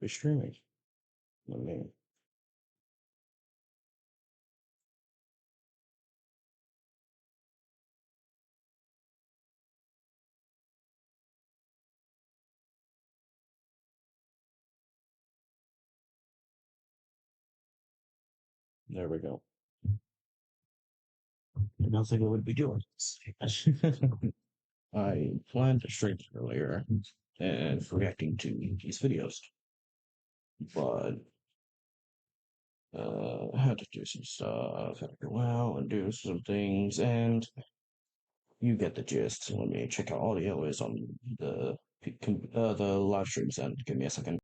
Be streaming. Let me. There we go. I don't think I would be doing this. I planned to stream earlier and reacting to these videos, but I had to do some stuff, had to go out and do some things, and you get the gist. Let me check out audio is on the live streams, and give me a second.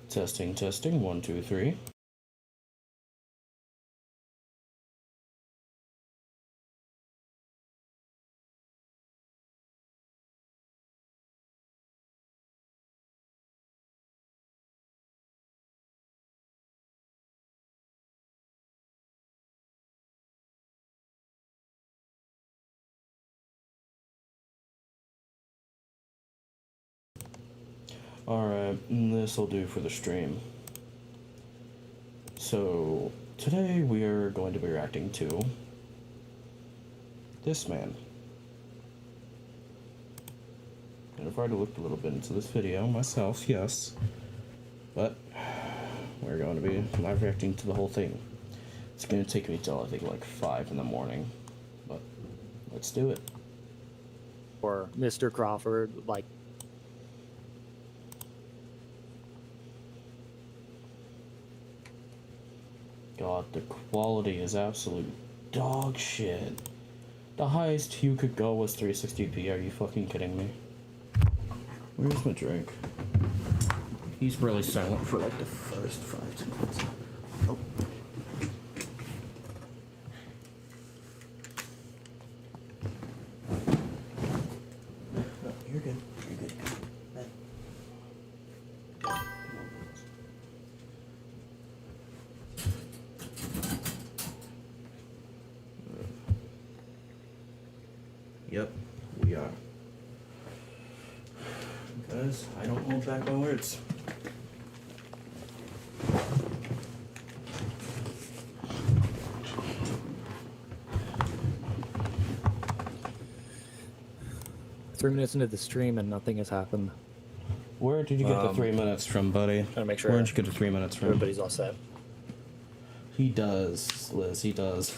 Testing, testing, 1, 2, 3. Alright, this'll do for the stream. So, today we are going to be reacting to this man. And I've already looked a little bit into this video myself, yes. But we're going to be live reacting to the whole thing. It's going to take me till I think like 5 in the morning. But let's do it. Or Mr. Crawford, like, God, the quality is absolute dog shit. The highest you could go was 360p. Are you fucking kidding me? Where's my drink? He's really silent for like the first 5 seconds. Oh. Oh, you're good. You're good. Yep, we are. Because I don't hold back my words. Three minutes into the stream and nothing has happened. Where did you get the 3 minutes from, buddy? Trying to make sure Where did you get the 3 minutes from? everybody's all set. He does, Liz, he does.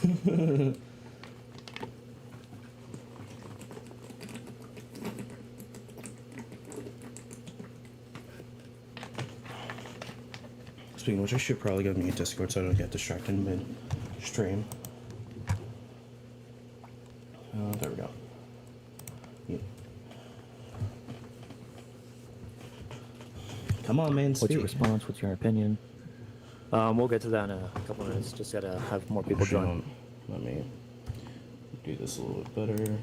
Speaking of which, I should probably go mute Discord so I don't get distracted mid-stream. There we go. Yep. Come on, man, speak. What's your response? What's your opinion? We'll get to that in a couple minutes. Just gotta have more people join. Let me do this a little bit better.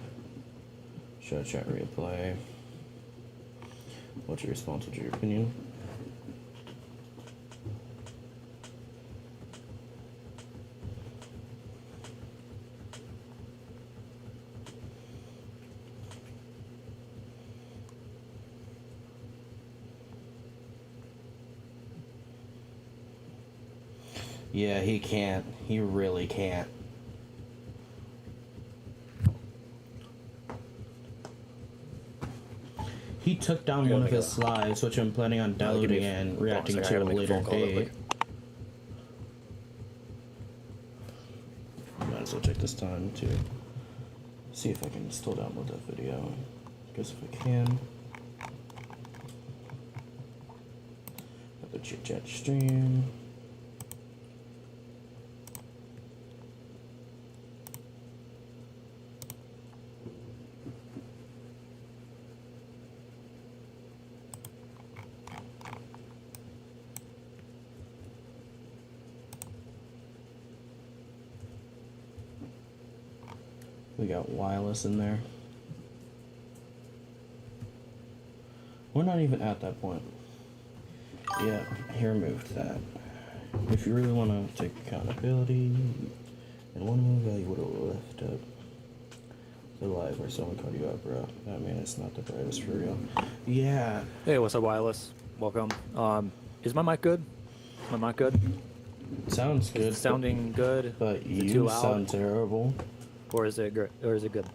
Show chat replay. What's your response? What's your opinion? Yeah, he can't. He really can't. He took down one of his slides, which I'm planning on downloading and reacting to a later date. Might as well check this time too. See if I can still download that video. Guess if I can. Have the chit chat stream. We got wireless in there. We're not even at that point. Yeah, he removed that. If you really want to take accountability, and one move value would have left up the live where someone called you out, bro. I mean, it's not the brightest for real. Yeah. Hey, what's up, wireless? Welcome. Is my mic good? Is my mic good? Sounds good. Is it sounding good? But Is it you too loud? sound terrible. Or is it good? Or is it good?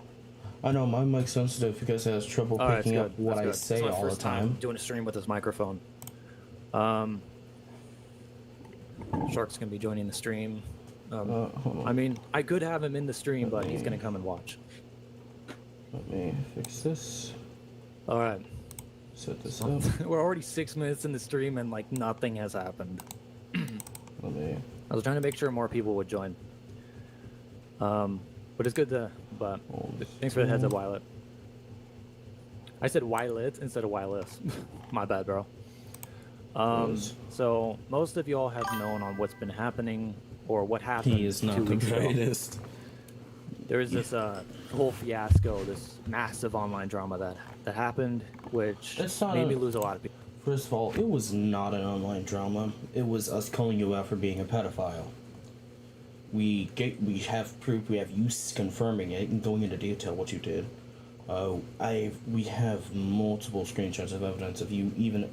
I know my mic's sensitive because it has trouble All right, picking it's up good. what That's I good. say It's my all the first time. doing a stream with this microphone. Shark's gonna be joining the stream. Hold on. I mean, I could have him in the stream, but he's gonna come and watch. Let me fix this. All right. Set this up. We're already 6 minutes in the stream and like nothing has happened. Let me. I was trying to make sure more people would join. But it's good to. But thanks for the heads up, Violet. I said Violet instead of wireless. My bad, bro. So most of y'all have known on what's been happening or what happened. He is not 2 the weeks ago. greatest. There was this whole fiasco, this massive online drama that happened, which It's not made a- me lose a lot of people. First of all, it was not an online drama. It was us calling you out for being a pedophile. We have proof. We have you confirming it and going into detail what you did. We have multiple screenshots of evidence of you even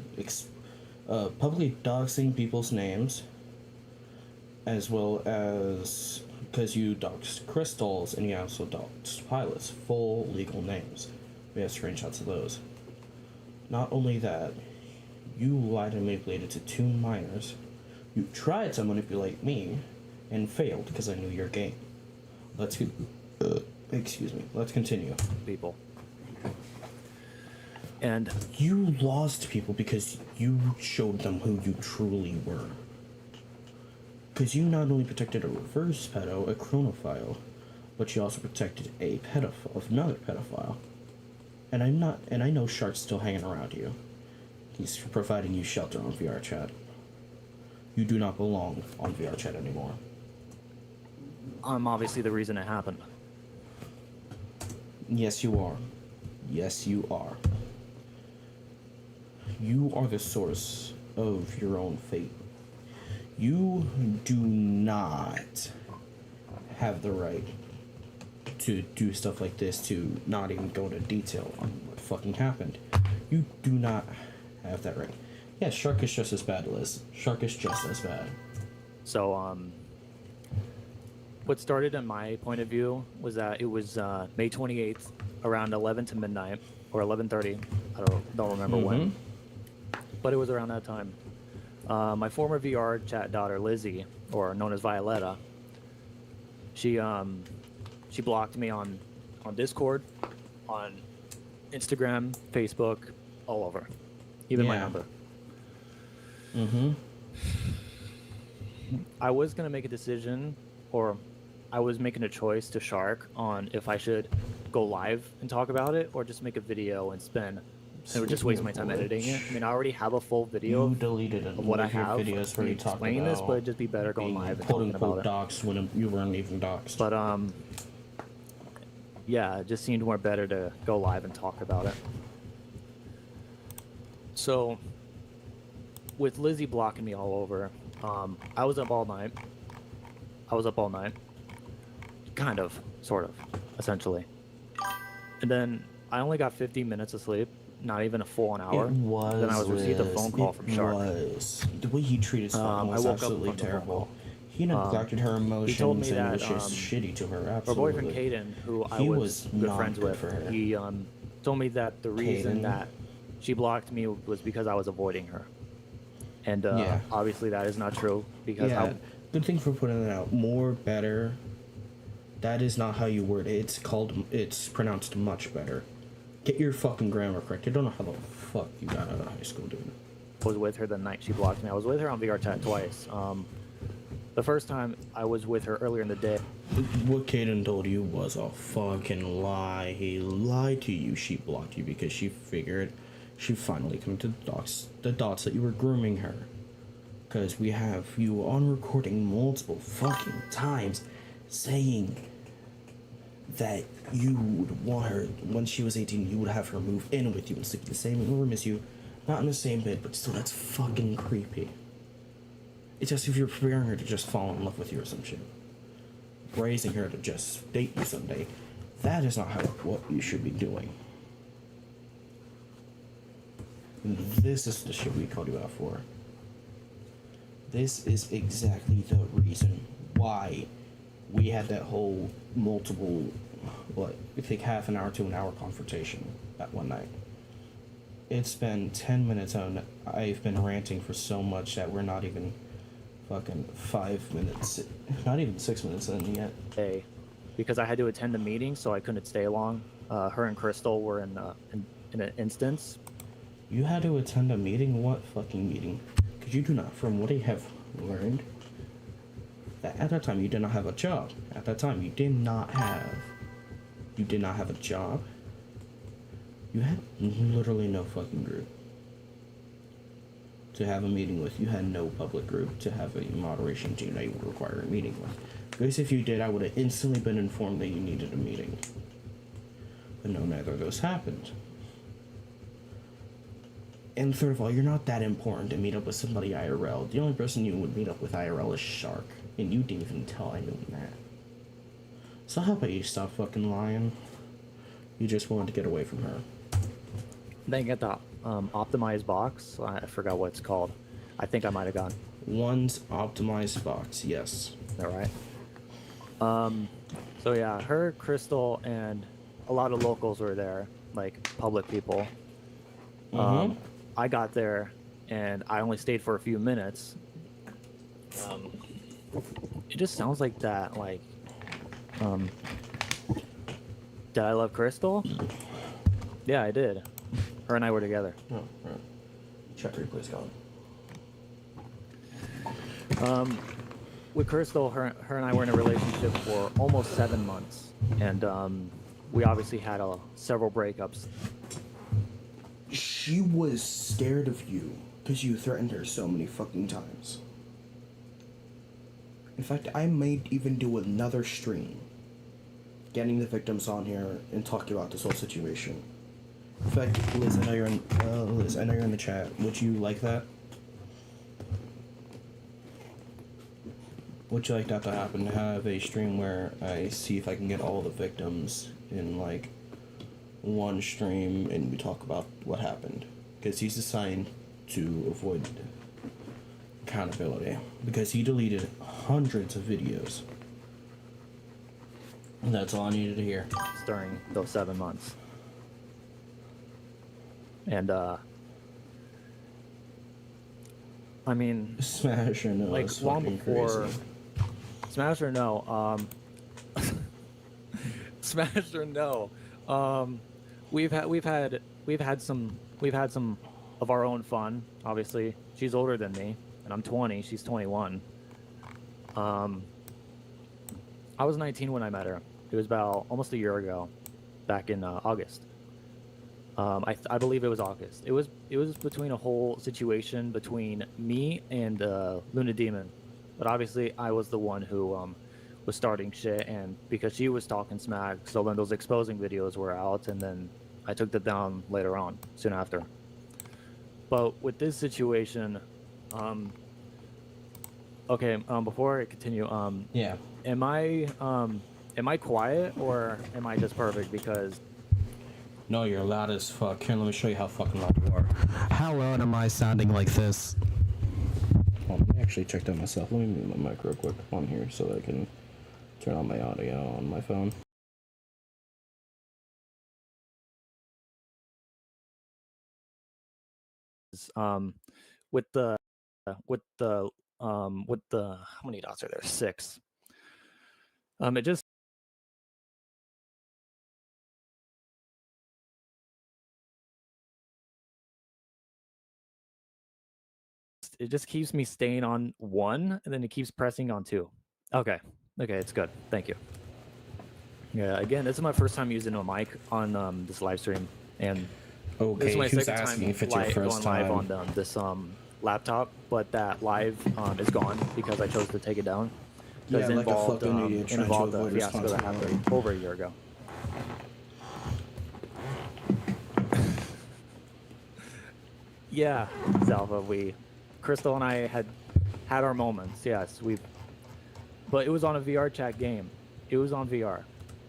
publicly doxing people's names, as well as because you doxed crystals and you also doxed pilots, full legal names. We have screenshots of those. Not only that, you lied and manipulated to 2 minors. You tried to manipulate me and failed because I knew your game. Excuse me. Let's continue. People. And You lost people because you showed them who you truly were. Because you not only protected a reverse pedo, a chronophile, but you also protected a pedophile, another pedophile. And I know Shark's still hanging around you. He's providing you shelter on VR chat. You do not belong on VR chat anymore. I'm obviously the reason it happened. Yes, you are. Yes, you are. You are the source of your own fate. You do not have the right to do stuff like this, to not even go into detail on what fucking happened. You do not have that right. Yeah, Shark is just as bad, Liz. Shark is just as bad. So, what started in my point of view was that it was May 28th, around 11 to midnight, or 11:30. I don't remember when, but it was around that time. My former VR chat daughter Lizzie, or known as Violetta, she blocked me on Discord, on Instagram, Facebook, all over, even my Yeah. number. Mm-hmm. I was gonna make a decision, or I was making a choice to Shark on if I should go live and talk about it, or just make a video and spin. It would just waste my time editing it. I mean, I already have a full video You deleted of what I of your have videos where you talked explaining about this, but it'd just be better going being live and quote talking about unquote it. doxed when you weren't even doxed. But yeah, it just seemed more better to go live and talk about it. So, with Lizzie blocking me all over, I was up all night. Kind of, sort of, essentially. And then I only got 15 minutes of sleep, not even a full an hour. It was. Then I was received a phone call It from Shark. Was. The way he treated Spartan I was woke up absolutely from the phone terrible. call. He neglected her emotions He told me and that was just shitty to her. her Absolutely. boyfriend Caden, who I He was good not friends good with, for her. he told me that the reason Caden? that she blocked me was because I was avoiding her. And Yeah. obviously that is not true because Yeah. Good thing for putting it out. More, better. That is not how you word it. It's pronounced much better. Get your fucking grammar correct. I don't know how the fuck you got out of high school, dude. I was with her the night she blocked me. I was with her on VR chat twice. The first time I was with her earlier in the day. What Kaden told you was a fucking lie. He lied to you. She blocked you because she figured she finally come to the dots that you were grooming her. Because we have you on recording multiple fucking times saying that you would want her, when she was 18, you would have her move in with you and sleep in the same room as you. Not in the same bed, but still, that's fucking creepy. It's as if you're preparing her to just fall in love with you or some shit. Raising her to just date you someday. That is not what you should be doing. And this is the shit we called you out for. This is exactly the reason why we had that whole multiple, I think half an hour to an hour confrontation that one night. It's been 10 minutes and I've been ranting for so much that we're not even fucking 5 minutes, not even 6 minutes in yet. Hey, because I had to attend a meeting, so I couldn't stay long. Her and Crystal were in an instance. You had to attend a meeting? What fucking meeting? Because you do not, from what I have learned, that at that time you did not have a job. At that time you did not have a job. You had literally no fucking group to have a meeting with. You had no public group to have a moderation team that you would require a meeting with. Because if you did, I would have instantly been informed that you needed a meeting. But no, neither of those happened. And third of all, you're not that important to meet up with somebody IRL. The only person you would meet up with IRL is Shark. And you didn't even tell anyone that. So how about you stop fucking lying? You just wanted to get away from her. Then get the optimized box. I forgot what it's called. I think I might have gone. One's optimized box, yes. All right. So yeah, her, Crystal, and a lot of locals were there, like public people. I got there, and I only stayed for a few minutes. It just sounds like that, like, did I love Crystal? Yeah, I did. Her and I were together. Oh, right. Check replays gone. With Crystal, her and I were in a relationship for almost 7 months, and we obviously had several breakups. She was scared of you because you threatened her so many fucking times. In fact, I might even do another stream getting the victims on here and talking about this whole situation. In fact, Liz, I know you're in the chat. Would you like that? Would you like that to happen? Have a stream where I see if I can get all the victims in like one stream and we talk about what happened, because he's assigned to avoid accountability because he deleted hundreds of videos. And that's all I needed to hear During those 7 months. And I mean, smash or no, like long before crazy. Smash or no, smash or no, we've had some of our own fun. Obviously, she's older than me, and I'm 20. She's 21. I was 19 when I met her. It was about almost a year ago, back in August. I believe it was August. It was between a whole situation between me and Luna Demon, but obviously I was the one who was starting shit, and because she was talking smack, so then those exposing videos were out, and then I took them down later on, soon after. But with this situation, okay, before I continue, Yeah. am I quiet or am I just perfect? Because No, you're loud as fuck. Here, let me show you how fucking loud you are. How loud am I sounding like this? Well, let me actually check that myself. Let me move my mic real quick on here so that I can turn on my audio on my phone. with the how many dots are there? 6. It just it just keeps me staying on 1, and then it keeps pressing on 2. Okay, it's good. Thank you. Yeah, again, this is my first time using a mic on this live stream, and this is Okay, my who's second asking time if it's your first going live time? on this laptop, but that live is gone because I chose to take it down. Yeah, Because like a fucking idiot it trying to involved a avoid fiasco that happened responsibility. over a year ago. Yeah, Zalva, Crystal and I had our moments. Yes, but it was on a VR chat game. It was on VR,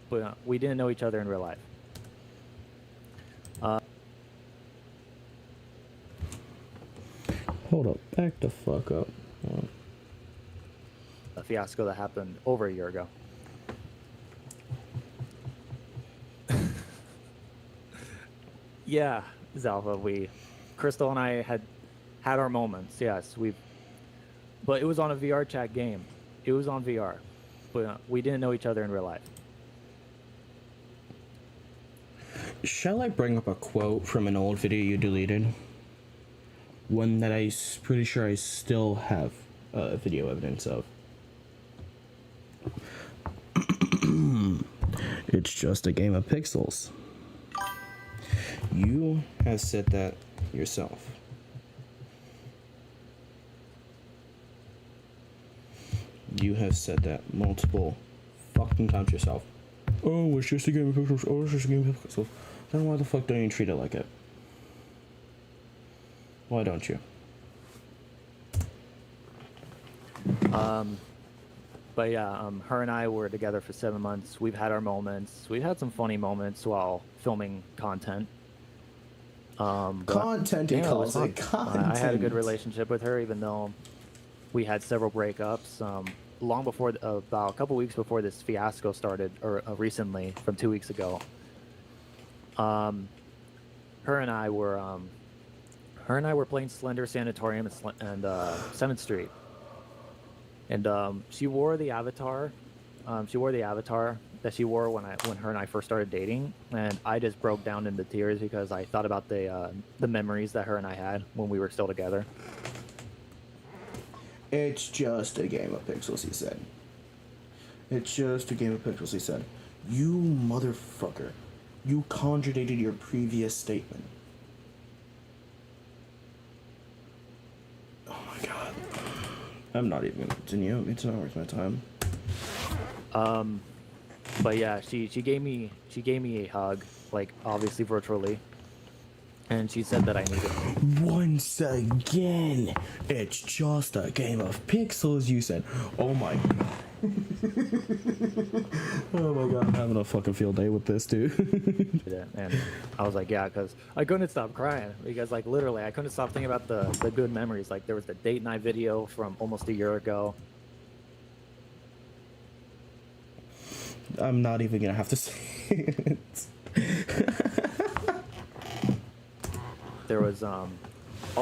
but we didn't know each other in real life. Hold up, back the fuck up. A fiasco that happened over a year ago. Yeah, Zalva, Crystal and I had our moments. Yes, but it was on a VR chat game. It was on VR, but we didn't know each other in real life. Shall I bring up a quote from an old video you deleted? One that I'm pretty sure I still have video evidence of. It's just a game of pixels. You have said that yourself. You have said that multiple fucking times yourself. Oh, it's just a game of pixels. Oh, it's just a game of pixels. Then why the fuck don't you treat it like it? Why don't you? But yeah, her and I were together for 7 months. We've had our moments. We've had some funny moments while filming content. Content, he calls it. Content. I had a good relationship with her, even though we had several breakups. Long before, about a couple weeks before this fiasco started, or recently, from 2 weeks ago. Her and I were playing Slender Sanatorium and 7th Street. And she wore the avatar. She wore the avatar that she wore when her and I first started dating, and I just broke down into tears because I thought about the memories that her and I had when we were still together. It's just a game of pixels, he said. It's just a game of pixels, he said. You motherfucker. You contradicted your previous statement. Oh my god. I'm not even gonna continue. It's not worth my time. But yeah, she gave me a hug, like obviously virtually, and she said that I needed it. Once again, it's just a game of pixels, you said. Oh my god. Oh my god, I'm having a fucking field day with this, dude. And I was like, yeah, because I couldn't stop crying, because like literally I couldn't stop thinking about the good memories. Like there was the date night video from almost a year ago. I'm not even gonna have to say it. There was all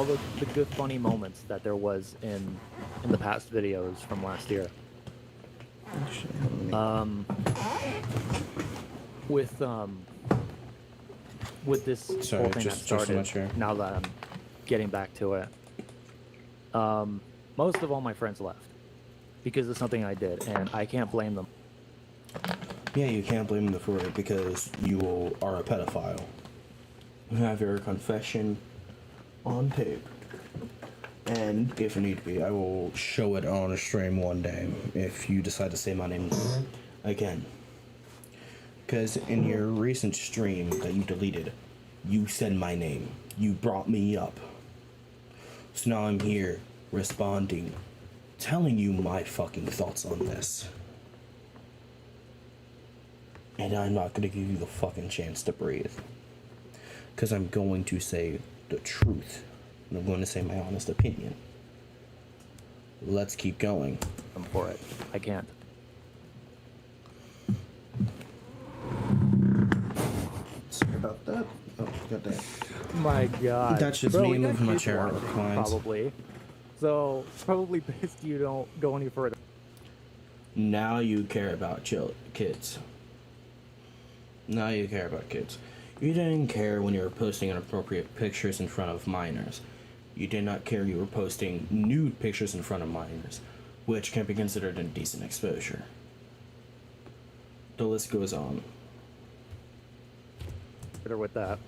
the good funny moments that there was in the past videos from last year. With this whole thing that started, now that I'm getting back to it, most of all my friends left because of something I did, and I can't blame them. Yeah, you can't blame them for it because you are a pedophile. You have your confession on tape. And if need be, I will show it on a stream one day if you decide to say my name again. Because in your recent stream that you deleted, you said my name. You brought me up. So now I'm here responding, telling you my fucking thoughts on this. And I'm not gonna give you the fucking chance to breathe. Because I'm going to say the truth. And I'm going to say my honest opinion. Let's keep going. I'm for it. I can't. Sorry about that. Oh, goddamn. My God. That's just me moving my chair out of clients. Probably. So, probably pissed you don't go any further. Now you care about kids. Now you care about kids. You didn't care when you were posting inappropriate pictures in front of minors. You did not care you were posting nude pictures in front of minors, which can be considered indecent exposure. The list goes on. With that.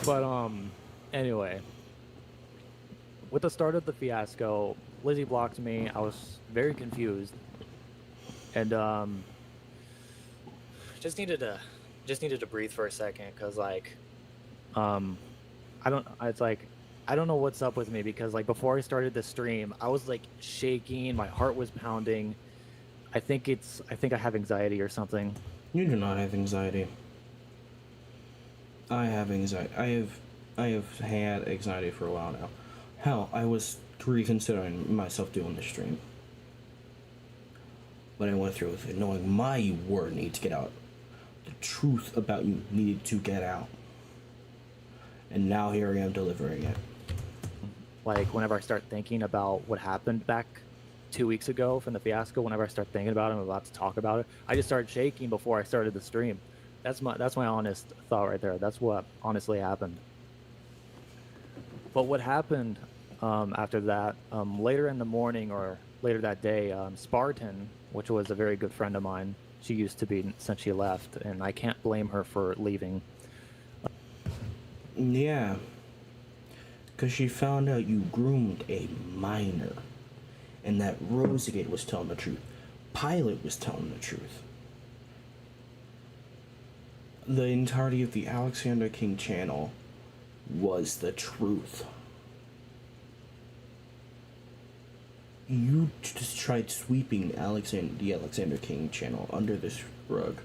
But anyway, with the start of the fiasco, Lizzie blocked me. I was very confused, and just needed to breathe for a second, because like I don't it's like I don't know what's up with me, because like before I started the stream I was like shaking, my heart was pounding. I think I have anxiety or something. You do not have anxiety. I have anxiety. I have had anxiety for a while now. Hell, I was reconsidering myself doing the stream. But I went through with it, knowing my word needed to get out. The truth about you needed to get out. And now here I am delivering it. Like, whenever I start thinking about what happened back 2 weeks ago from the fiasco, whenever I start thinking about it, I'm about to talk about it, I just started shaking before I started the stream. That's my honest thought right there. That's what honestly happened. But what happened after that, later in the morning or later that day, Spartan, which was a very good friend of mine, she used to be since she left, and I can't blame her for leaving. Yeah. Because she found out you groomed a minor. And that Rosegate was telling the truth. Pilot was telling the truth. The entirety of the Alexander King channel was the truth. You just tried sweeping the Alexander King channel under this rug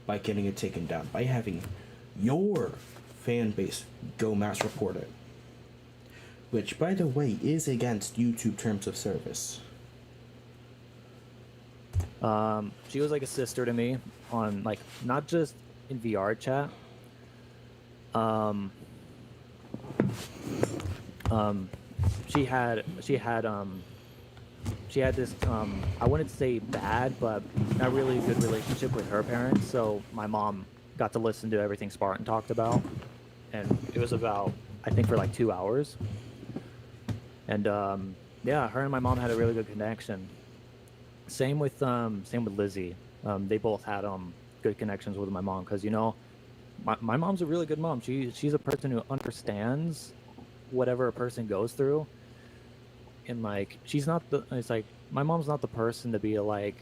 by getting it taken down, by having your fan base go mass report it. Which, by the way, is against YouTube terms of service. She was like a sister to me on, like, not just in VR chat. She had this, I wouldn't say bad, but not really a good relationship with her parents. So my mom got to listen to everything Spartan talked about, and it was about, I think, for like 2 hours. And yeah, her and my mom had a really good connection. Same with Lizzie. They both had good connections with my mom, because, you know, my mom's a really good mom. She's a person who understands whatever a person goes through. And like, it's like, my mom's not the person to be like,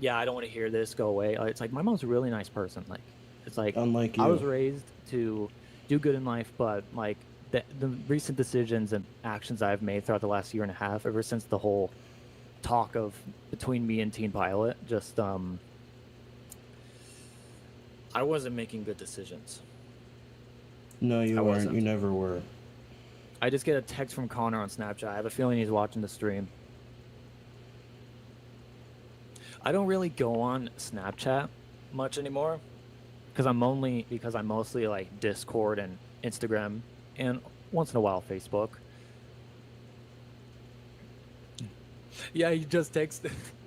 yeah, I don't want to hear this, go away. It's like, my mom's a really nice person. Like, it's like, unlike you. I was raised to do good in life, but like the recent decisions and actions I've made throughout the last year and a half, ever since the whole talk of between me and Teen Pilot, just I wasn't making good decisions. No, you weren't. You never were. I just get a text from Connor on Snapchat. I have a feeling he's watching the stream. I don't really go on Snapchat much anymore, because I'm mostly like Discord and Instagram, and once in a while Facebook. Yeah,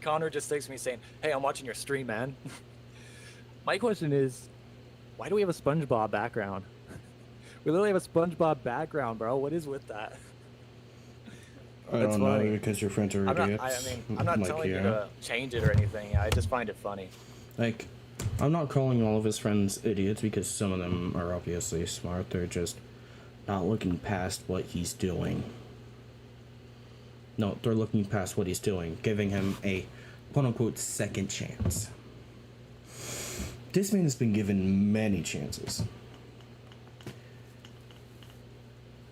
Connor just texted me saying, "Hey, I'm watching your stream, man." My question is, why do we have a SpongeBob background? We literally have a SpongeBob background, bro. What is with that? I don't know, because your friends are idiots. I'm not like, telling you to change it or anything. I just find it funny. Like, I'm not calling all of his friends idiots, because some of them are obviously smart. They're just not looking past what he's doing. No, they're looking past what he's doing, giving him a quote-unquote second chance. This man has been given many chances.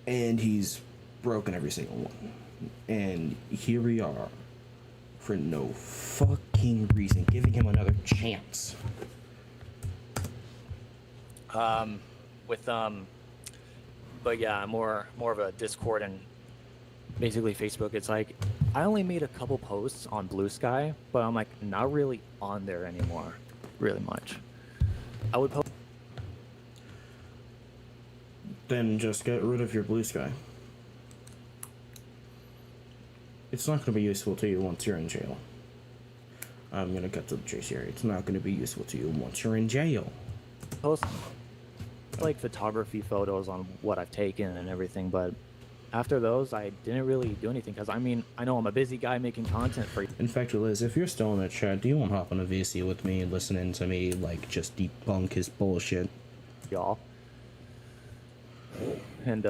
And he's broken every single one. And here we are, for no fucking reason, giving him another chance. But yeah, more of a Discord and basically Facebook. It's like, I only made a couple posts on Blue Sky, but I'm like not really on there anymore, really much. I would post. Then just get rid of your Blue Sky. It's not going to be useful to you once you're in jail. I'm going to cut to the chase here. It's not going to be useful to you once you're in jail. Post. like photography photos on what I've taken and everything, but after those, I didn't really do anything because I mean, I know I'm a busy guy making content for In fact, Liz, if you're still in the chat, do you want to hop on a VC with me, listening to me like just debunk his bullshit? y'all. And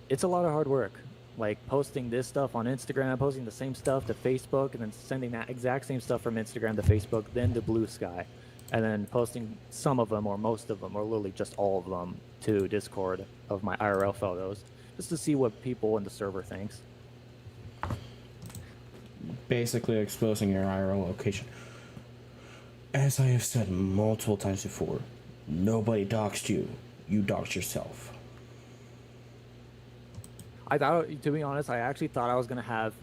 it's a lot of hard work. Like posting this stuff on Instagram, posting the same stuff to Facebook, and then sending that exact same stuff from Instagram to Facebook, then to Blue Sky, and then posting some of them or most of them or literally just all of them to Discord of my IRL photos, just to see what people in the server thinks. Basically exposing your IRL location. As I have said multiple times before, nobody doxed you. You doxed yourself. I thought, to be honest, I actually thought I was gonna have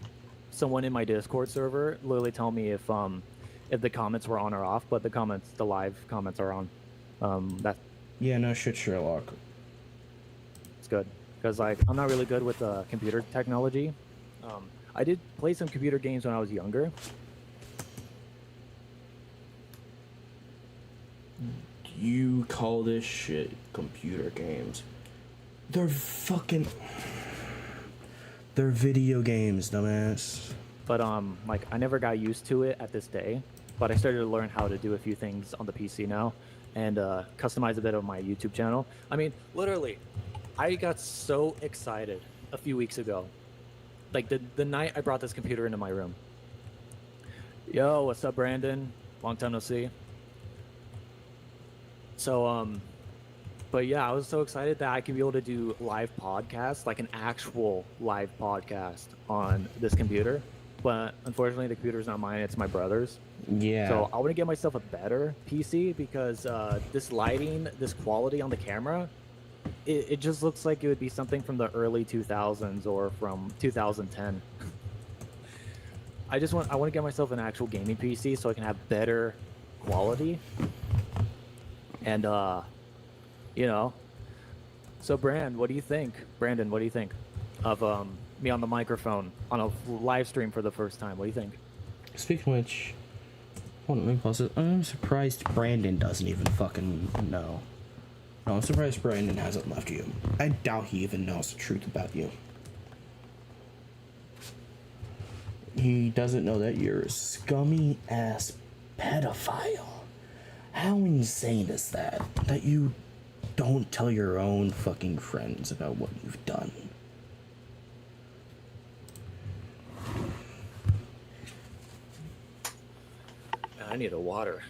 someone in my Discord server literally tell me if the comments were on or off, but the live comments are on. Yeah, no shit, Sherlock. It's good because like I'm not really good with computer technology. I did play some computer games when I was younger. You call this shit computer games? They're video games, dumbass. But like I never got used to it at this day. But I started to learn how to do a few things on the PC now, and customize a bit of my YouTube channel. I mean, literally, I got so excited a few weeks ago, like the night I brought this computer into my room. Yo, what's up, Brandon? Long time no see. So but yeah, I was so excited that I could be able to do live podcasts, like an actual live podcast on this computer. But unfortunately, the computer's not mine; it's my brother's. Yeah. So I want to get myself a better PC because this lighting, this quality on the camera, it just looks like it would be something from the early 2000s or from 2010. I want to get myself an actual gaming PC so I can have better quality. And you know, so Brandon, what do you think of me on the microphone on a live stream for the first time? What do you think? Speaking of which, hold on, let me pause it. I'm surprised Brandon doesn't even fucking know. No, I'm surprised Brandon hasn't left you. I doubt he even knows the truth about you. He doesn't know that you're a scummy ass pedophile. How insane is that? That you don't tell your own fucking friends about what you've done. I need a water.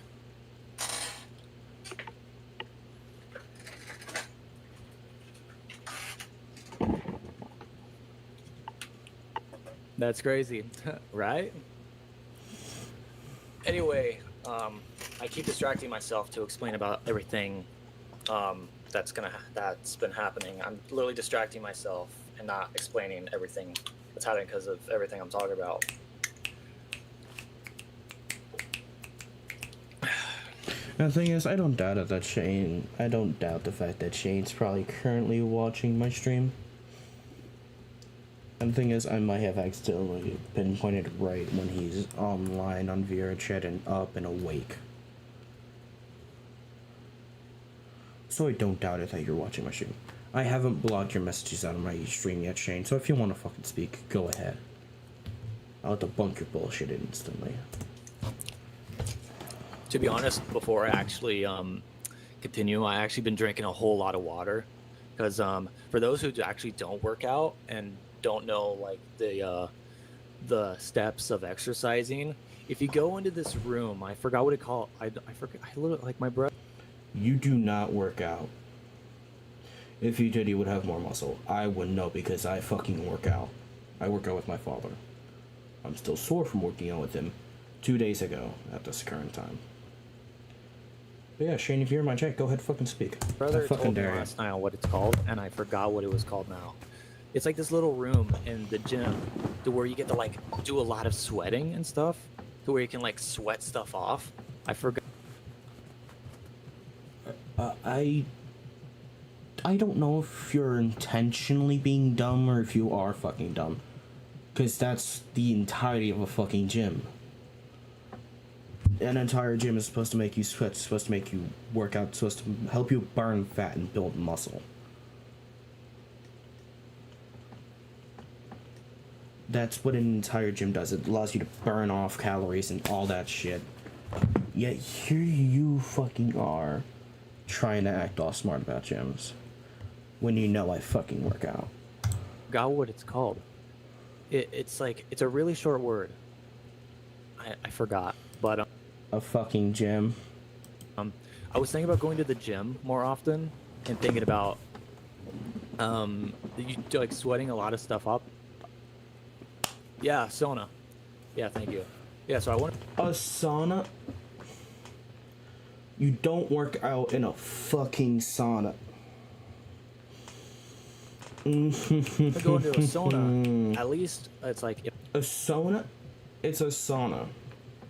That's crazy, right? Anyway, I keep distracting myself to explain about everything that's been happening. I'm literally distracting myself and not explaining everything that's happening because of everything I'm talking about. And the thing is, I don't doubt the fact that Shane's probably currently watching my stream. And the thing is, I might have accidentally pinpointed right when he's online on VRChat and up and awake. So I don't doubt it that you're watching my stream. I haven't blocked your messages out of my stream yet, Shane, so if you want to fucking speak, go ahead. I'll debunk your bullshit instantly. To be honest, before I actually continue, I actually been drinking a whole lot of water because for those who actually don't work out and don't know like the steps of exercising, if you go into this room, I forgot what it called. I forget. I literally like my breath. You do not work out. If you did, you would have more muscle. I wouldn't know because I fucking work out. I work out with my father. I'm still sore from working out with him 2 days ago at this current time. But yeah, Shane, if you're in my chat, go ahead fucking speak. Brother I fucking told me dare you. last night what it's called, and I forgot what it was called now. It's like this little room in the gym to where you get to like do a lot of sweating and stuff, to where you can like sweat stuff off. I forgot. I don't know if you're intentionally being dumb or if you are fucking dumb. Because that's the entirety of a fucking gym. An entire gym is supposed to make you sweat, supposed to make you work out, supposed to help you burn fat and build muscle. That's what an entire gym does. It allows you to burn off calories and all that shit. Yet here you fucking are trying to act all smart about gyms when you know I fucking work out. Got what it's called. It's like, it's a really short word. I forgot, but A fucking gym. I was thinking about going to the gym more often and thinking about you like sweating a lot of stuff up. Yeah, sauna. Yeah, thank you. Yeah, so I want A sauna? You don't work out in a fucking sauna. to go into a sauna. At least it's like A sauna? It's a sauna.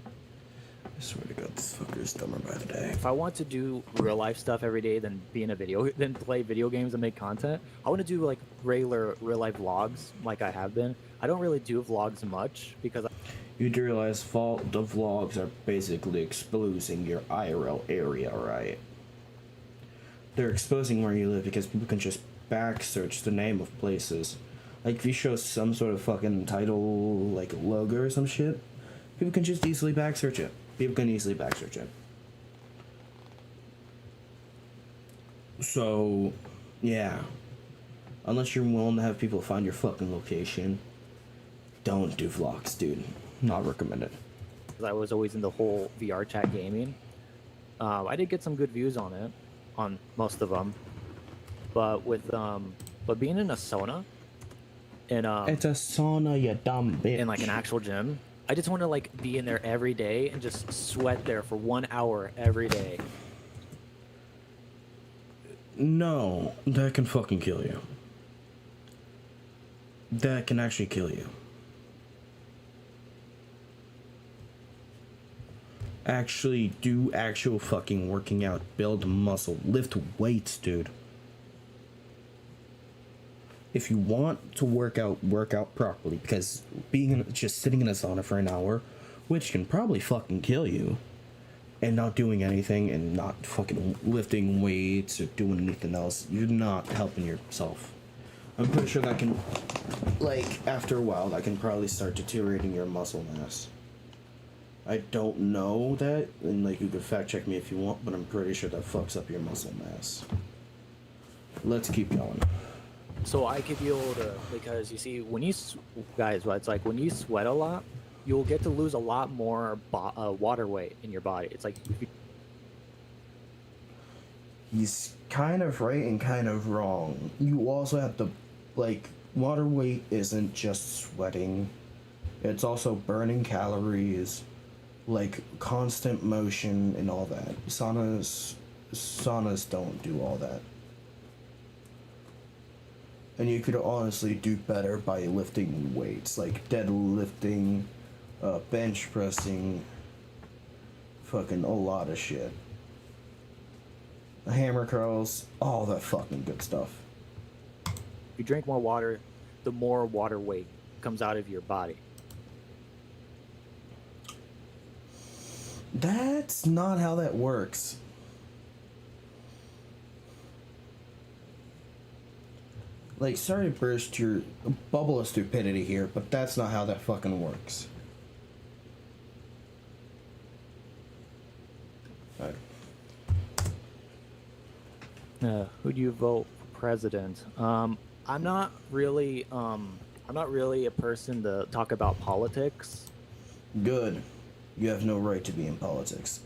I swear to God, this fucker is dumber by the day. if I want to do real life stuff every day, then then play video games and make content. I want to do like regular real life vlogs, like I have been. I don't really do vlogs much because You do realize the vlogs are basically exposing your IRL area, right? They're exposing where you live because people can just back search the name of places. Like if you show some sort of fucking title, like a logo or some shit, people can just easily back search it. People can easily back search it. So, yeah. Unless you're willing to have people find your fucking location, don't do vlogs, dude. Not recommended. I was always in the whole VR chat gaming. I did get some good views on it, on most of them, but but being in a sauna, and It's a sauna, you dumb bitch. in like an actual gym, I just want to like be in there every day and just sweat there for 1 hour every day. No, that can fucking kill you. That can actually kill you. Actually do actual fucking working out, build muscle, lift weights, dude. If you want to work out properly, because just sitting in a sauna for an hour, which can probably fucking kill you, and not doing anything and not fucking lifting weights or doing anything else, you're not helping yourself. I'm pretty sure that can, like, after a while, that can probably start deteriorating your muscle mass. I don't know that, and like you could fact check me if you want, but I'm pretty sure that fucks up your muscle mass. Let's keep going. So I could be able to, because you see, when you guys, well, it's like when you sweat a lot, you'll get to lose a lot more water weight in your body. It's like if you, He's kind of right and kind of wrong. You also have to, like, water weight isn't just sweating. It's also burning calories, like constant motion and all that. Saunas don't do all that. And you could honestly do better by lifting weights, like deadlifting, bench pressing, fucking a lot of shit. Hammer curls, all that fucking good stuff. if you drink more water, the more water weight comes out of your body. That's not how that works. Like, sorry to burst your bubble of stupidity here, but that's not how that fucking works. Alright. Who do you vote for president? I'm not really a person to talk about politics. Good. You have no right to be in politics.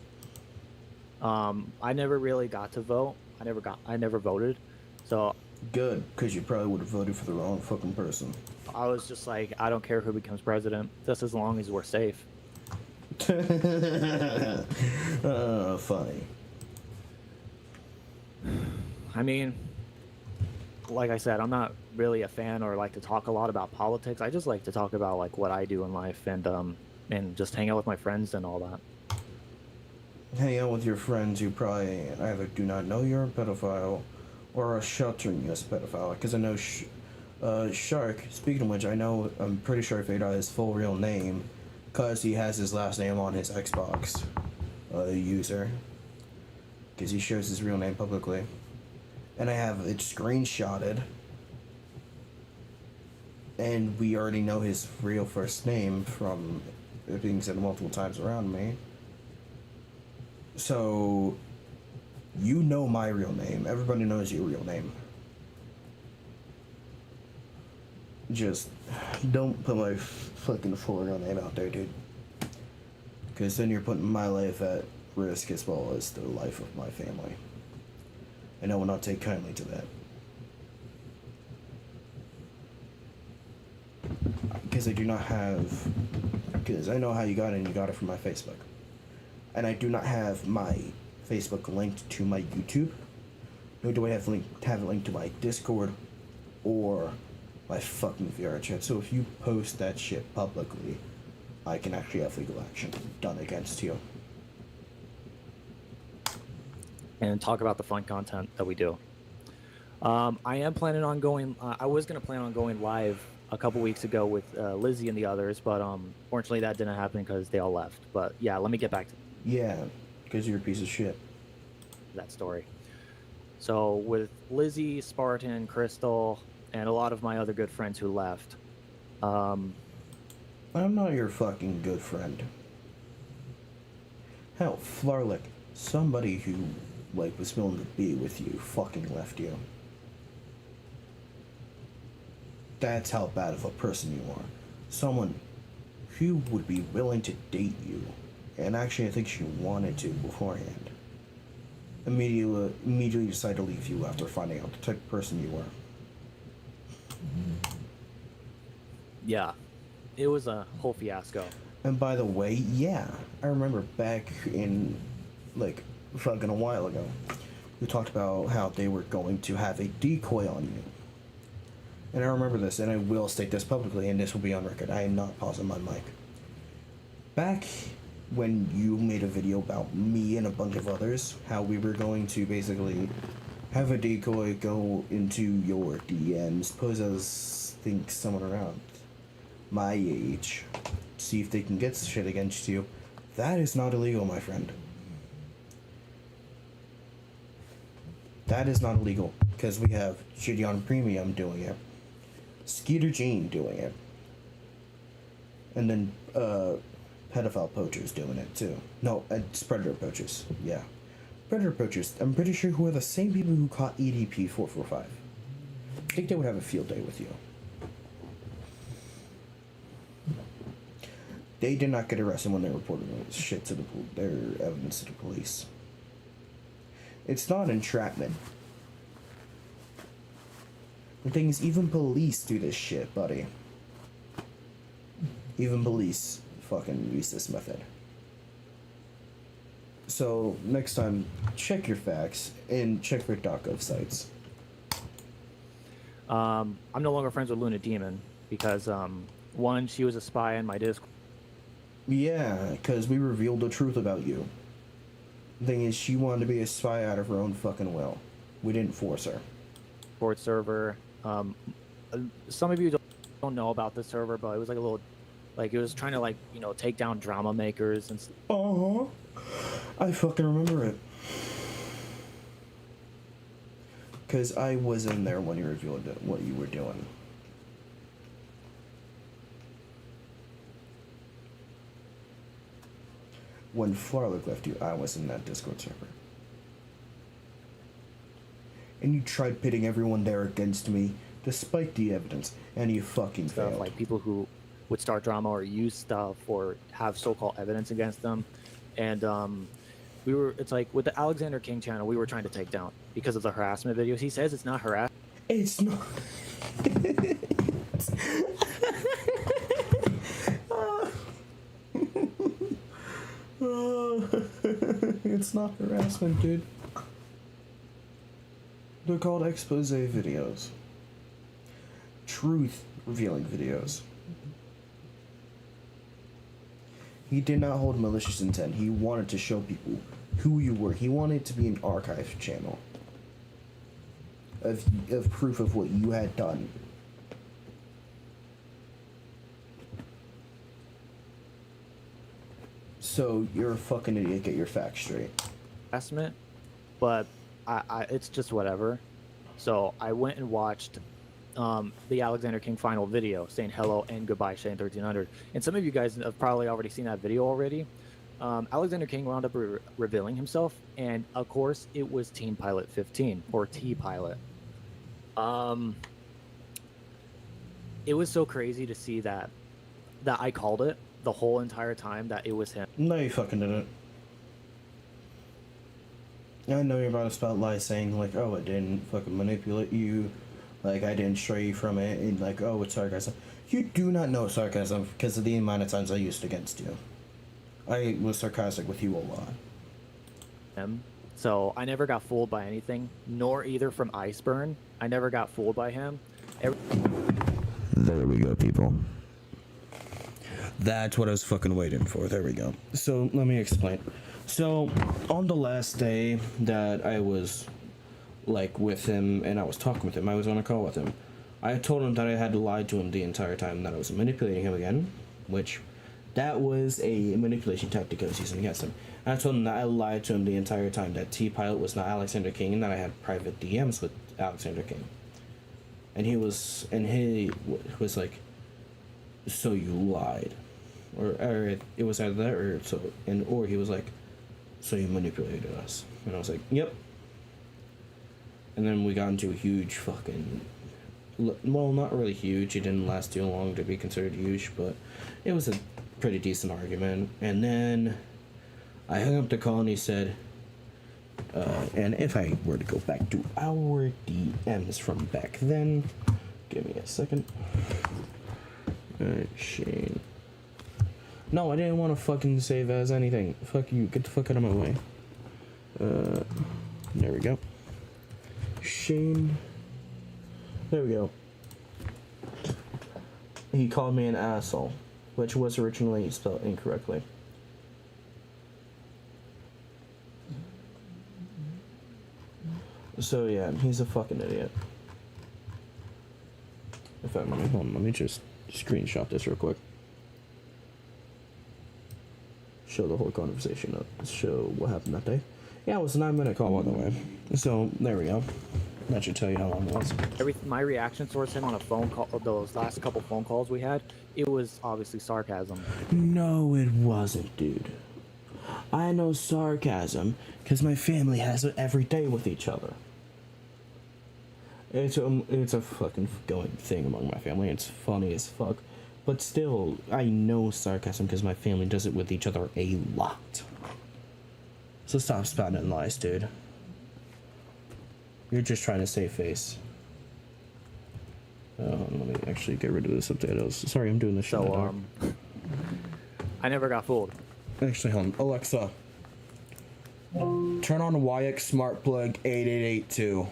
I never really got to vote. I never voted. So Good, because you probably would have voted for the wrong fucking person. I was just like, I don't care who becomes president, just as long as we're safe. Funny. I mean, like I said, I'm not really a fan or like to talk a lot about politics. I just like to talk about like what I do in life and just hang out with my friends and all that. Hang out with your friends who probably either do not know you're a pedophile or are sheltering you as a pedophile. Because I know Shark, speaking of which, I'm pretty sure I figured out his full real name because he has his last name on his Xbox. user, because he shows his real name publicly, and I have it screenshotted, and we already know his real first name from it being said multiple times around me. So, you know my real name. Everybody knows your real name. Just don't put my fucking full real name out there, dude. Because then you're putting my life at risk as well as the life of my family. And I will not take kindly to that. Because I do not have... Because I know how you got it, and you got it from my Facebook. And I do not have my Facebook linked to my YouTube. Nor do I have it linked to my Discord or my fucking VR chat. So if you post that shit publicly, I can actually have legal action done against you. And talk about the fun content that we do. I am planning on going. I was going to plan on going live a couple weeks ago with Lizzie and the others, but fortunately that didn't happen because they all left. But yeah, let me get back to because you're a piece of shit. that story. So with Lizzie, Spartan, Crystal, and a lot of my other good friends who left. I'm not your fucking good friend. Hell, Flarlick, somebody who was willing to be with you fucking left you. That's how bad of a person you are. Someone who would be willing to date you, and actually I think she wanted to beforehand, immediately decided to leave you after finding out the type of person you were. Yeah, it was a whole fiasco. And by the way, yeah, I remember back in, fucking a while ago, we talked about how they were going to have a decoy on you. And I remember this, and I will state this publicly, and this will be on record. I am not pausing my mic. Back when you made a video about me and a bunch of others, how we were going to basically have a decoy go into your DMs, pose as, someone around my age, see if they can get shit against you. That is not illegal, my friend. That is not illegal, because we have Gideon Premium doing it, Skeeter Jean doing it, and then pedophile poachers doing it too. No, it's predator poachers. Yeah, predator poachers. I'm pretty sure who are the same people who caught EDP 445. I think they would have a field day with you. They did not get arrested when they reported shit to their evidence to the police. It's not entrapment. The thing is, even police do this shit, buddy. Even police fucking use this method. So, next time, check your facts and check for .gov sites. I'm no longer friends with Luna Demon because, one, she was a spy in my Discord. Yeah, because we revealed the truth about you. The thing is, she wanted to be a spy out of her own fucking will. We didn't force her. Discord server. Some of you don't know about the server, but it was like a little, it was trying to take down drama makers and stuff. Uh-huh. I fucking remember it. Because I was in there when you revealed what you were doing. When Flarlick left you, I was in that Discord server. And you tried pitting everyone there against me, despite the evidence, and you fucking failed. Like people who would start drama or use stuff or have so-called evidence against them. And it's like with the Alexander King channel, we were trying to take down because of the harassment videos. He says it's not harassment. It's not. It's not harassment, dude. They're called expose videos. Truth revealing videos. He did not hold malicious intent. He wanted to show people who you were. He wanted it to be an archive channel of proof of what you had done. So you're a fucking idiot. Get your facts straight. Estimate, but it's just whatever. So I went and watched the Alexander King final video saying hello and goodbye Shane 1300, and some of you guys have probably already seen that video already. Alexander King wound up revealing himself, and of course it was Team Pilot 15 or T Pilot. It was so crazy to see that I called it the whole entire time that it was him. No, you fucking didn't. I know you're about to spout lies saying, like, oh, it didn't fucking manipulate you, like, I didn't stray you from it, and like, oh, it's sarcasm. You do not know sarcasm because of the amount of times I used it against you. I was sarcastic with you a lot. Him. So I never got fooled by anything, nor either from Iceburn. I never got fooled by him. There we go, people. That's what I was fucking waiting for. There we go. So let me explain. So on the last day that I was like with him and I was talking with him, I was on a call with him. I told him that I had lied to him the entire time, that I was manipulating him again, which that was a manipulation tactic I was using against him. And I told him that I lied to him the entire time, that T-Pilot was not Alexander King, and that I had private DMs with Alexander King. And he was like, so you lied. Or it was either that or he was like, so you manipulated us. And I was like, yep. And then we got into a huge fucking, well, not really huge, it didn't last too long to be considered huge, but it was a pretty decent argument. And then I hung up the call and he said, and if I were to go back to our DMs from back then, give me a second. Shane. No, I didn't want to fucking save as anything. Fuck you, get the fuck out of my way. There we go. Shane. There we go. He called me an asshole, which was originally spelled incorrectly. So yeah, he's a fucking idiot. In fact, hold on, let me just screenshot this real quick. Show the whole conversation up. Show what happened that day. Yeah, it was a 9-minute call, by the way. So there we go. That should tell you how long it was. My reaction towards him on a phone call, those last couple phone calls we had, it was obviously sarcasm. No, it wasn't, dude. I know sarcasm because my family has it every day with each other. It's a fucking going thing among my family. It's funny as fuck. But still, I know sarcasm because my family does it with each other a lot. So stop spouting lies, dude. You're just trying to save face. Let me actually get rid of the subtitles. Sorry, I'm doing this shit. So, I never got fooled. Actually, hold on. Alexa, turn on YX Smart Plug 8882.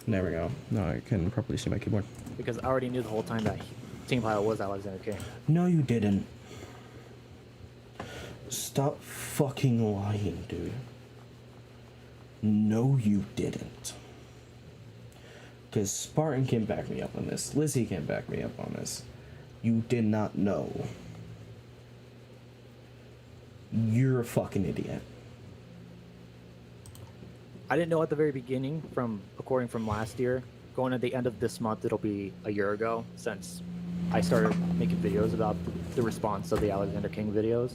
There we go. Now I can properly see my keyboard. Because I already knew the whole time that Team Pilot was Alexander King. No, you didn't. Stop fucking lying, dude. No, you didn't. Because Spartan can back me up on this. Lizzie can back me up on this. You did not know. You're a fucking idiot. I didn't know at the very beginning, according from last year. Going at the end of this month, it'll be a year ago since I started making videos about the response of the Alexander King videos.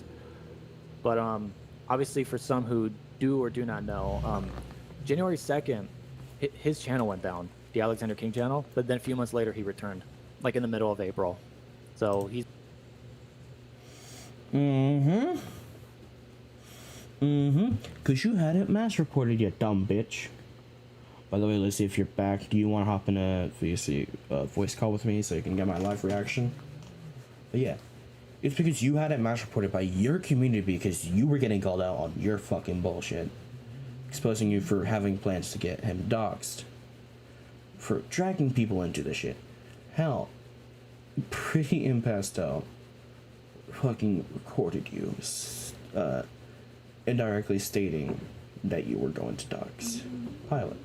But obviously for some who do or do not know, January 2nd, his channel went down, the Alexander King channel, but then a few months later he returned, like in the middle of April. So he's... Because you had it mass reported, you dumb bitch. By the way, Lizzie, if you're back, do you want to hop in a voice call with me so you can get my live reaction? But yeah, it's because you had it mass reported by your community because you were getting called out on your fucking bullshit. Exposing you for having plans to get him doxxed. For dragging people into the shit. Hell, Pretty Impastel fucking recorded you, indirectly stating that you were going to dox Pilot.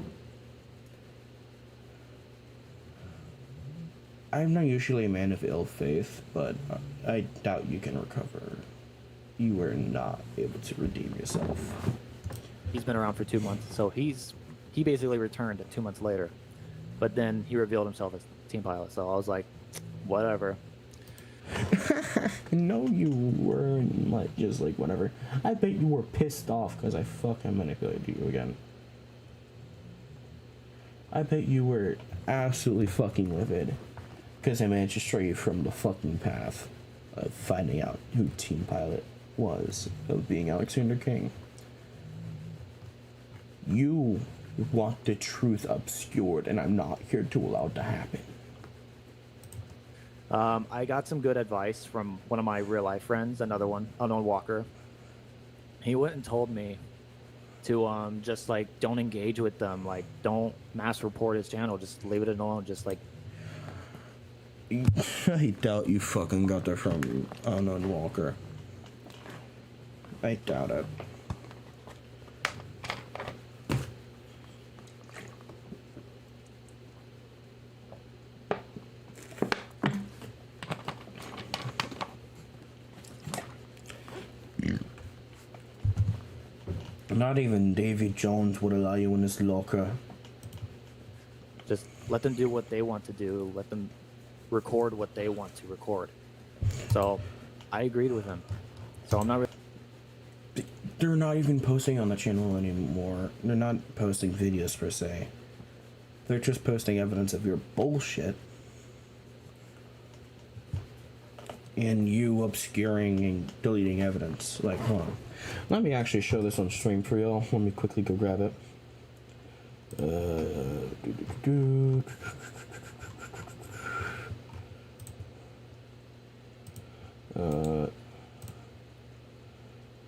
I'm not usually a man of ill faith, but I doubt you can recover you were not able to redeem yourself. He's been around for 2 months, so he basically returned 2 months later. But then he revealed himself as team pilot, so I was like, whatever. No, you weren't, like, just like whatever. I bet you were pissed off because I fucking manipulated you again. I bet you were absolutely fucking livid because I managed to stray you from the fucking path of finding out who team pilot was, of being Alexander King. You want the truth obscured, and I'm not here to allow it to happen. I got some good advice from one of my real life friends, another one, unknown Walker. He went and told me to just like don't engage with them, like don't mass report his channel, just leave it alone, just like. I doubt you fucking got that from unknown Walker. I doubt it. Not even Davy Jones would allow you in his locker. Just let them do what they want to do. Let them record what they want to record. So I agreed with him. So I'm not really... They're not even posting on the channel anymore. They're not posting videos per se. They're just posting evidence of your bullshit. And you obscuring and deleting evidence. Like, hold on. Let me actually show this on stream for y'all. Let me quickly go grab it.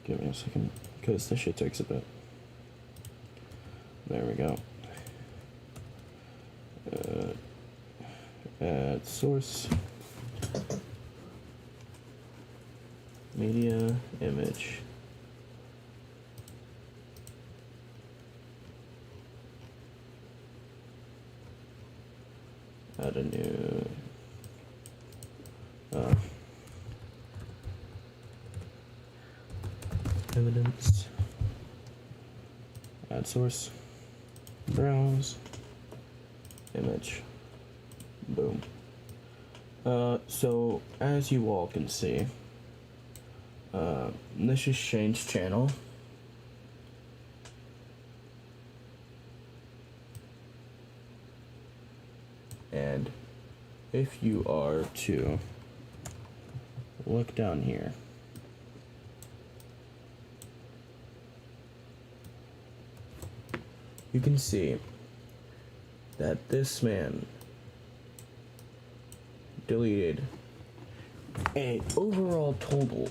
Give me a second, because this shit takes a bit. There we go. Add source. Media, image. Add a new evidence. Add source. Browse. Image. Boom. So as you all can see, this is Shane's channel. And if you are to look down here, you can see that this man deleted an overall total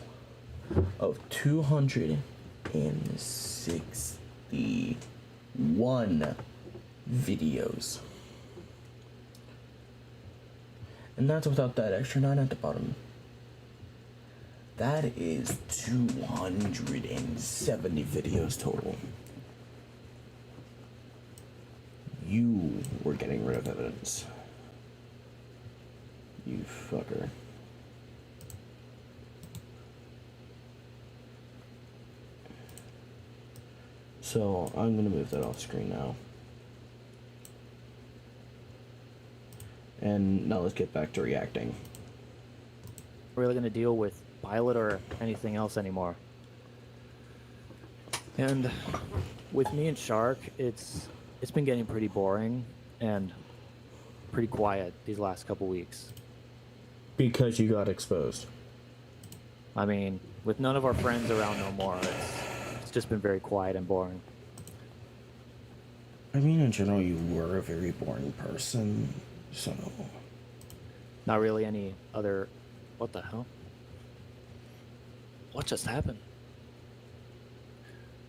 of 261 videos. And that's without that extra 9 at the bottom. That is 270 videos total. You were getting rid of evidence. You fucker. So I'm gonna move that off screen now. And now let's get back to reacting. really going to deal with pilot or anything else anymore. And with me and Shark, it's been getting pretty boring and pretty quiet these last couple weeks. Because you got exposed. I mean, with none of our friends around no more, it's just been very quiet and boring. I mean, in general, you were a very boring person, so... Not really any other... What the hell? What just happened?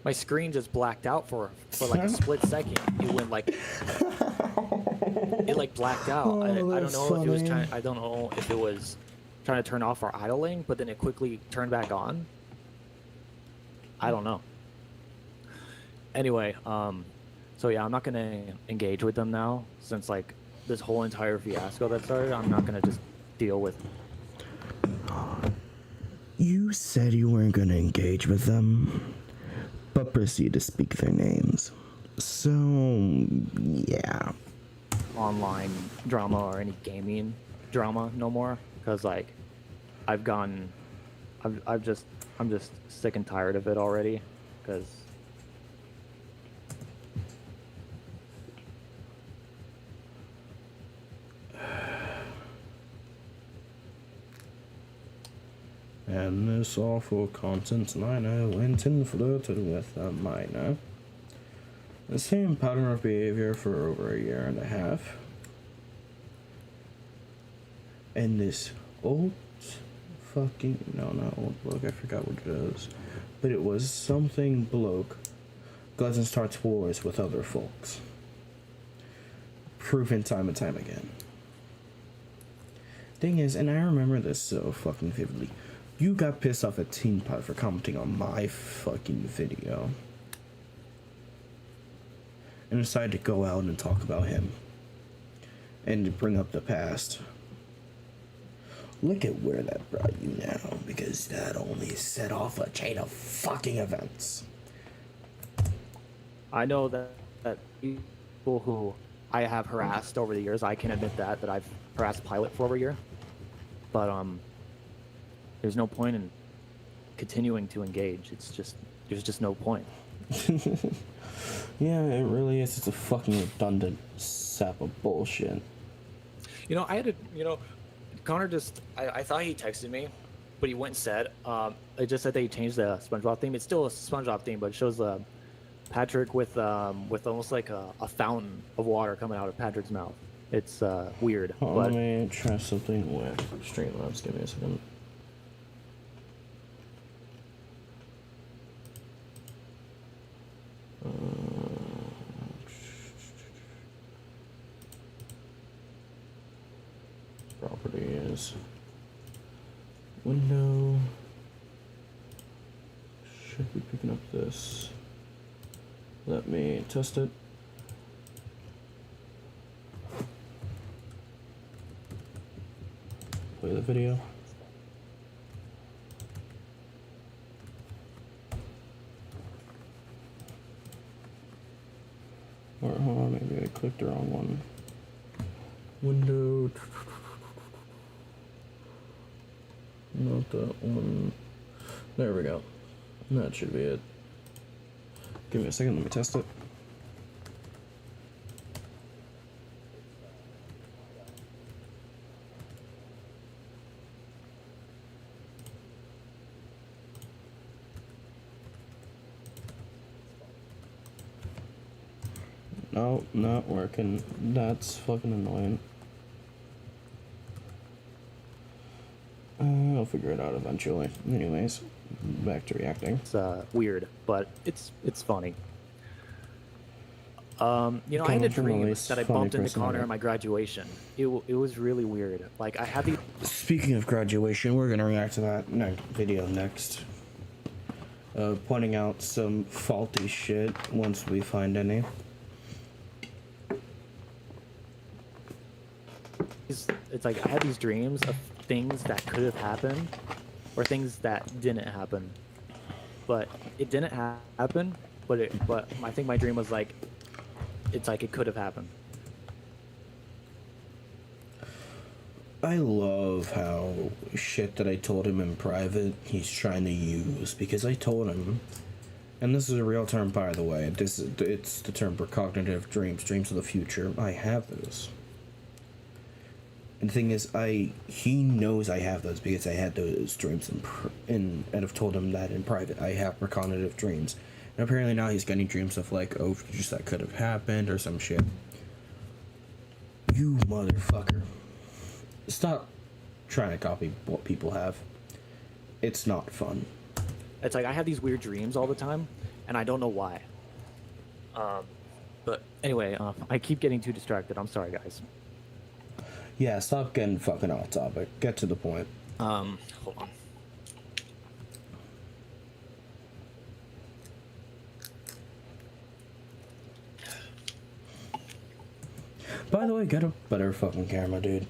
My screen just blacked out for like a split second. It went like... It like blacked out. Oh, I don't know funny. if it was trying... I don't know if it was trying to turn off our idling, but then it quickly turned back on. I don't know. Anyway, so yeah, I'm not gonna engage with them now, since like this whole entire fiasco that started. I'm not gonna just deal with. You said you weren't gonna engage with them, but proceed to speak their names. So, yeah. Online drama or any gaming drama no more, because like I've gone, I'm just sick and tired of it already, because And this awful content minor went and flirted with a minor. The same pattern of behavior for over a year and a half. And this old fucking, no, not old bloke, I forgot what it is. But it was something bloke goes and starts wars with other folks. Proven time and time again. Thing is, and I remember this so fucking vividly. You got pissed off at Teen Pot for commenting on my fucking video. And decided to go out and talk about him. And to bring up the past. Look at where that brought you now, because that only set off a chain of fucking events. I know that people who I have harassed over the years, I can admit that I've harassed Pilot for over a year, but there's no point in continuing to engage. There's just no point. Yeah, it really is. It's a fucking redundant sap of bullshit. You know, I had to, Connor I thought he texted me, but he went and said, it just said that he changed the SpongeBob theme. It's still a SpongeBob theme, but it shows Patrick with almost like a fountain of water coming out of Patrick's mouth. It's weird. But but let me try something with Streamlabs. Give me a second. Properties. Window. Should be picking up this. Let me test it. Play the video. Or hold on, maybe I clicked the wrong one. Window. Not that one. There we go. That should be it. Give me a second, let me test it. No, not working. That's fucking annoying. I'll figure it out eventually. Anyways, back to reacting. it's weird, but it's funny. I had a dream that I bumped into Connor at my graduation. It was really weird. Like, I had the... Speaking of graduation, we're gonna react to that video next. Pointing out some faulty shit once we find any. It's like I had these dreams of things that could have happened or things that didn't happen, but it didn't happen. But I think my dream was like, it's like it could have happened. I love how shit that I told him in private he's trying to use, because I told him, and this is a real term by the way, it's the term for cognitive dreams of the future. I have those. And the thing is, he knows I have those because I had those dreams and I've told him that in private. I have precognitive dreams. And apparently now he's getting dreams of like, oh, just that could have happened or some shit. You motherfucker. Stop trying to copy what people have. It's not fun. It's like I have these weird dreams all the time, and I don't know why. But anyway, I keep getting too distracted. I'm sorry, guys. Yeah, stop getting fucking off topic. Get to the point. Hold on. By the way, get a better fucking camera, dude.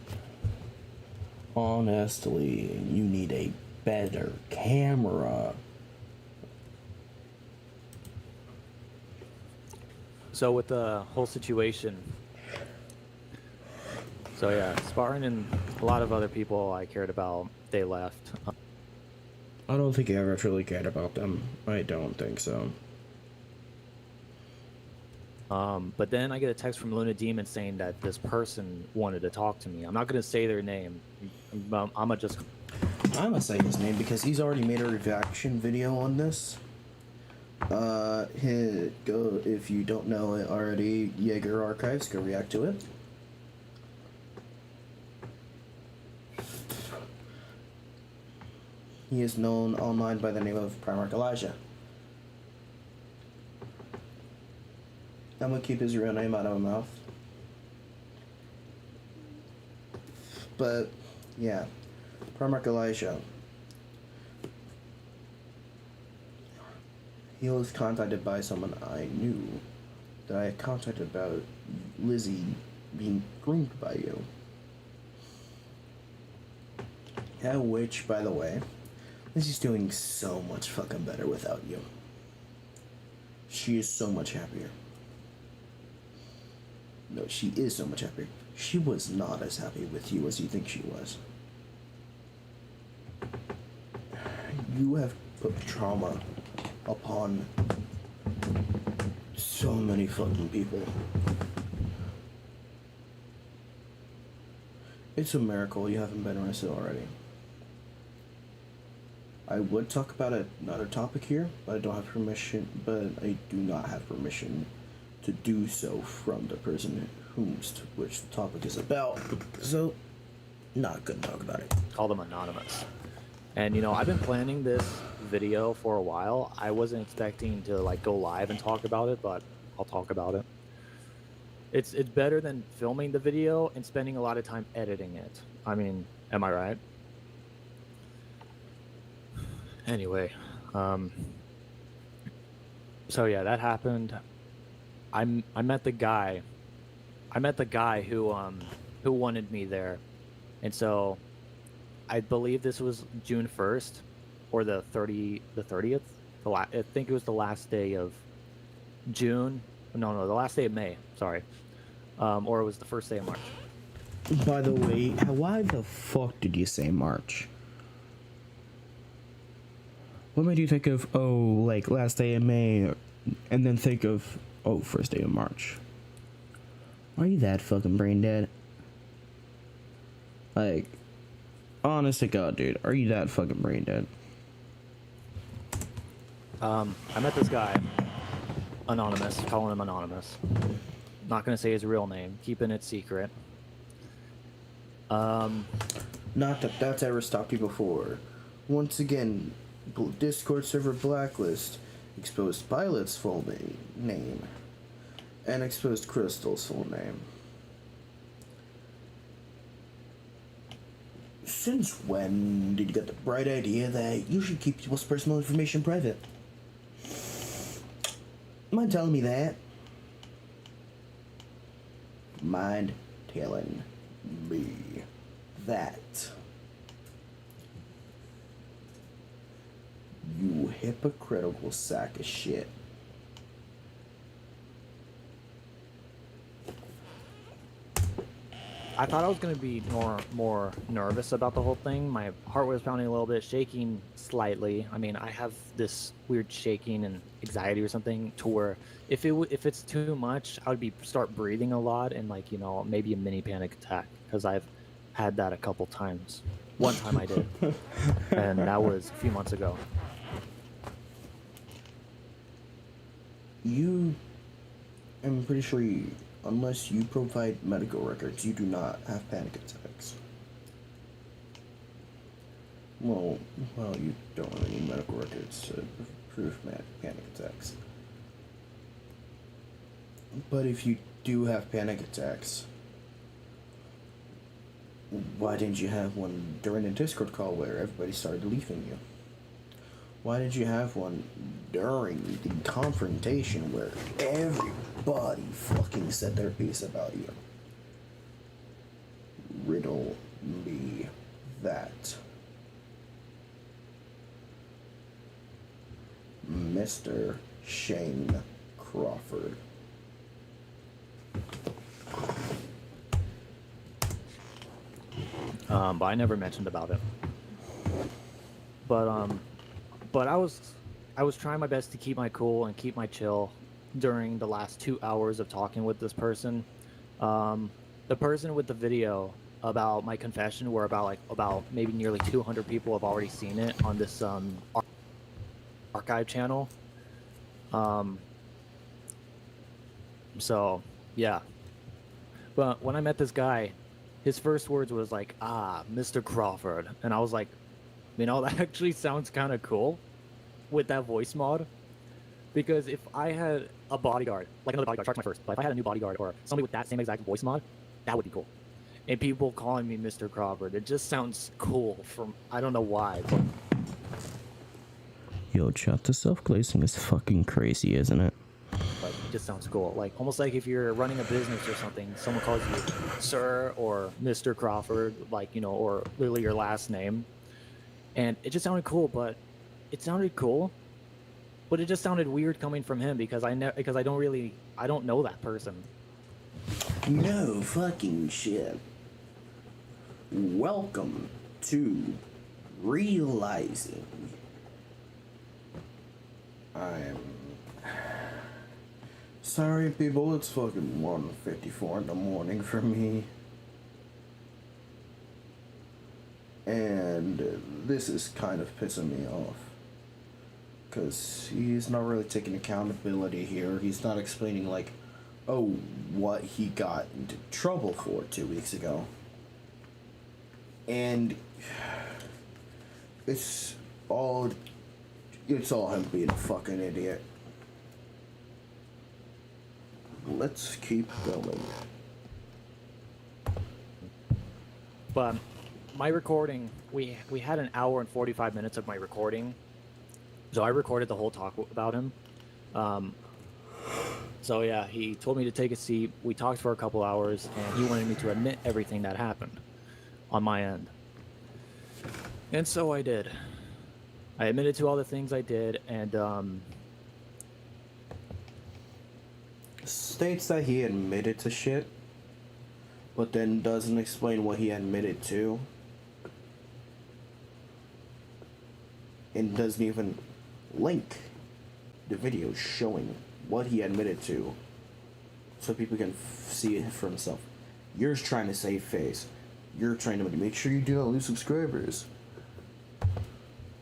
Honestly, you need a better camera. So with the whole situation, so yeah, Spartan and a lot of other people I cared about, they left. I don't think I ever truly cared about them. I don't think so. But then I get a text from Luna Demon saying that this person wanted to talk to me. I'm not gonna say their name. I'm gonna just. I'm gonna say his name because he's already made a reaction video on this. Go if you don't know it already. Jaeger Archives, go react to it. He is known online by the name of Primarch Elijah. I'm gonna keep his real name out of my mouth. But yeah, Primarch Elijah. He was contacted by someone I knew that I had contacted about Lizzie being groomed by you. At which, by the way, Lizzie's doing so much fucking better without you. She is so much happier. No, she is so much happier. She was not as happy with you as you think she was. You have put trauma upon so many fucking people. It's a miracle you haven't been arrested already. I would talk about another topic here, but I don't have permission. But I do not have permission to do so from the person which the topic is about. So, not gonna talk about it. Call them anonymous. And you know, I've been planning this video for a while. I wasn't expecting to like go live and talk about it, but I'll talk about it. It's better than filming the video and spending a lot of time editing it. I mean, am I right? Anyway, so yeah, that happened. I met the guy. I met the guy who wanted me there, and so I believe this was June 1st, or the 30th. I think it was the last day of June. No, the last day of May. Sorry, or it was the first day of March. By the way, why the fuck did you say March? What made you think of, oh, like, last day of May, and then think of, oh, first day of March? Are you that fucking brain dead? Like, honest to God, dude, are you that fucking brain dead? I met this guy, anonymous, calling him anonymous. Not gonna say his real name, keeping it secret. Not that that's ever stopped you before. Once again, Discord server blacklist exposed Pilot's full name and exposed Crystal's full name. Since when did you get the bright idea that you should keep people's personal information private? Mind telling me that? Mind telling me that? You hypocritical sack of shit. I thought I was gonna be more nervous about the whole thing. My heart was pounding a little bit, shaking slightly. I mean, I have this weird shaking and anxiety or something to where if it's too much, I would start breathing a lot and like, you know, maybe a mini panic attack, because I've had that a couple times. One time I did, and that was a few months ago. I'm pretty sure unless you provide medical records, you do not have panic attacks. Well, you don't really need medical records to prove panic attacks. But if you do have panic attacks, why didn't you have one during a Discord call where everybody started leaving you? Why did you have one during the confrontation where everybody fucking said their piece about you? Riddle me that. Mr. Shane Crawford. But I never mentioned about it. But I was trying my best to keep my cool and keep my chill during the last 2 hours of talking with this person. The person with the video about my confession, where about maybe nearly 200 people have already seen it on this archive channel. So yeah. But when I met this guy, his first words was like, Mr. Crawford. And I was like, that actually sounds kind of cool with that voice mod. Because if I had a bodyguard, like another bodyguard, charge my first, but if I had a new bodyguard or somebody with that same exact voice mod, that would be cool. And people calling me Mr. Crawford, it just sounds cool from, I don't know why. But... Yo, chat, the self-glazing is fucking crazy, isn't it? Like, it just sounds cool. Like, almost like if you're running a business or something, someone calls you Sir or Mr. Crawford, like, or literally your last name. And it just sounded cool, but it sounded cool, but it just sounded weird coming from him because I don't know that person. No fucking shit. Welcome to Realizing. I'm sorry, people, it's fucking 1:54 in the morning for me. And this is kind of pissing me off. Because he's not really taking accountability here. He's not explaining, like, what he got into trouble for 2 weeks ago. And it's all him being a fucking idiot. Let's keep going. But my recording, we had an hour and 45 minutes of my recording. So I recorded the whole talk about him. So yeah, he told me to take a seat. We talked for a couple hours, and he wanted me to admit everything that happened on my end. And so I did. I admitted to all the things I did, and states that he admitted to shit, but then doesn't explain what he admitted to. And doesn't even link the video showing what he admitted to so people can see it for himself. You're trying to save face. You're trying to make sure you do not lose subscribers.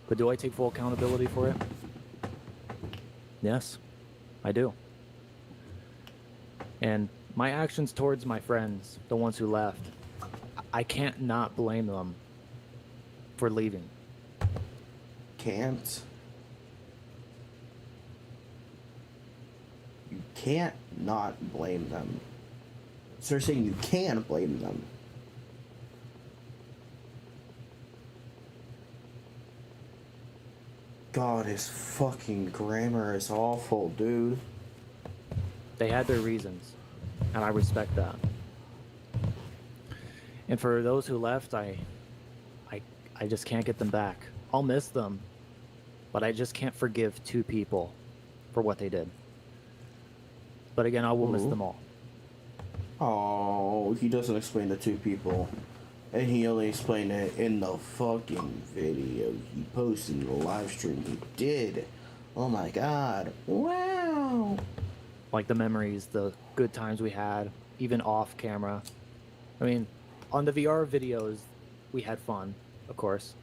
But do I take full accountability for it? Yes, I do. And my actions towards my friends, the ones who left, I can't not blame them for leaving. Can't. You can't not blame them. So they're saying you can blame them. God, his fucking grammar is awful, dude. They had their reasons, and I respect that. And for those who left, I just can't get them back. I'll miss them, but I just can't forgive two people for what they did. But again, I will miss them all. Oh, he doesn't explain the two people. And he only explained it in the fucking video he posted in the live stream he did. Oh my god. Wow. Like the memories, the good times we had, even off camera. I mean, on the VR videos, we had fun, of course.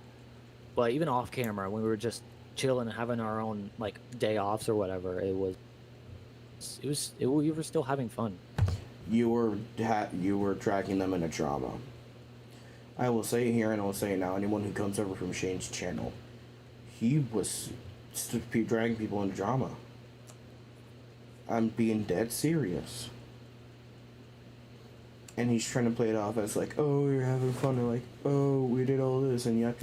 But even off camera, when we were just chilling and having our own, like, day offs or whatever, we were still having fun. You were dragging them into drama. I will say here and I will say now, anyone who comes over from Shane's channel, he was dragging people into drama. I'm being dead serious. And he's trying to play it off as like, oh, you're having fun, and like, oh, we did all this, and yep.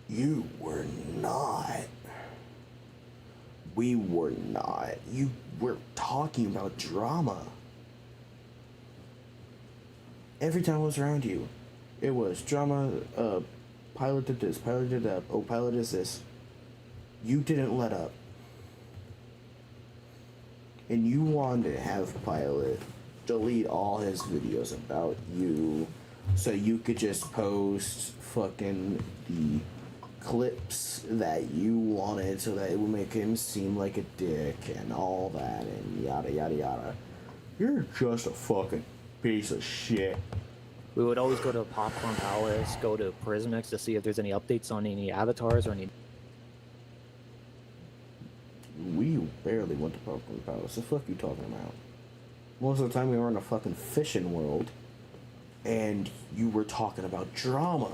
You were not. We were not. You were talking about drama. Every time I was around you, it was drama, pilot did this, pilot did that, oh, pilot is this. You didn't let up. And you wanted to have Pilot delete all his videos about you so you could just post fucking the clips that you wanted so that it would make him seem like a dick and all that and yada yada yada. You're just a fucking piece of shit. We would always go to Popcorn Palace, go to Prismix to see if there's any updates on any avatars or any. We barely went to Popcorn Palace. The fuck you talking about? Most of the time we were in a fucking fishing world, and you were talking about drama.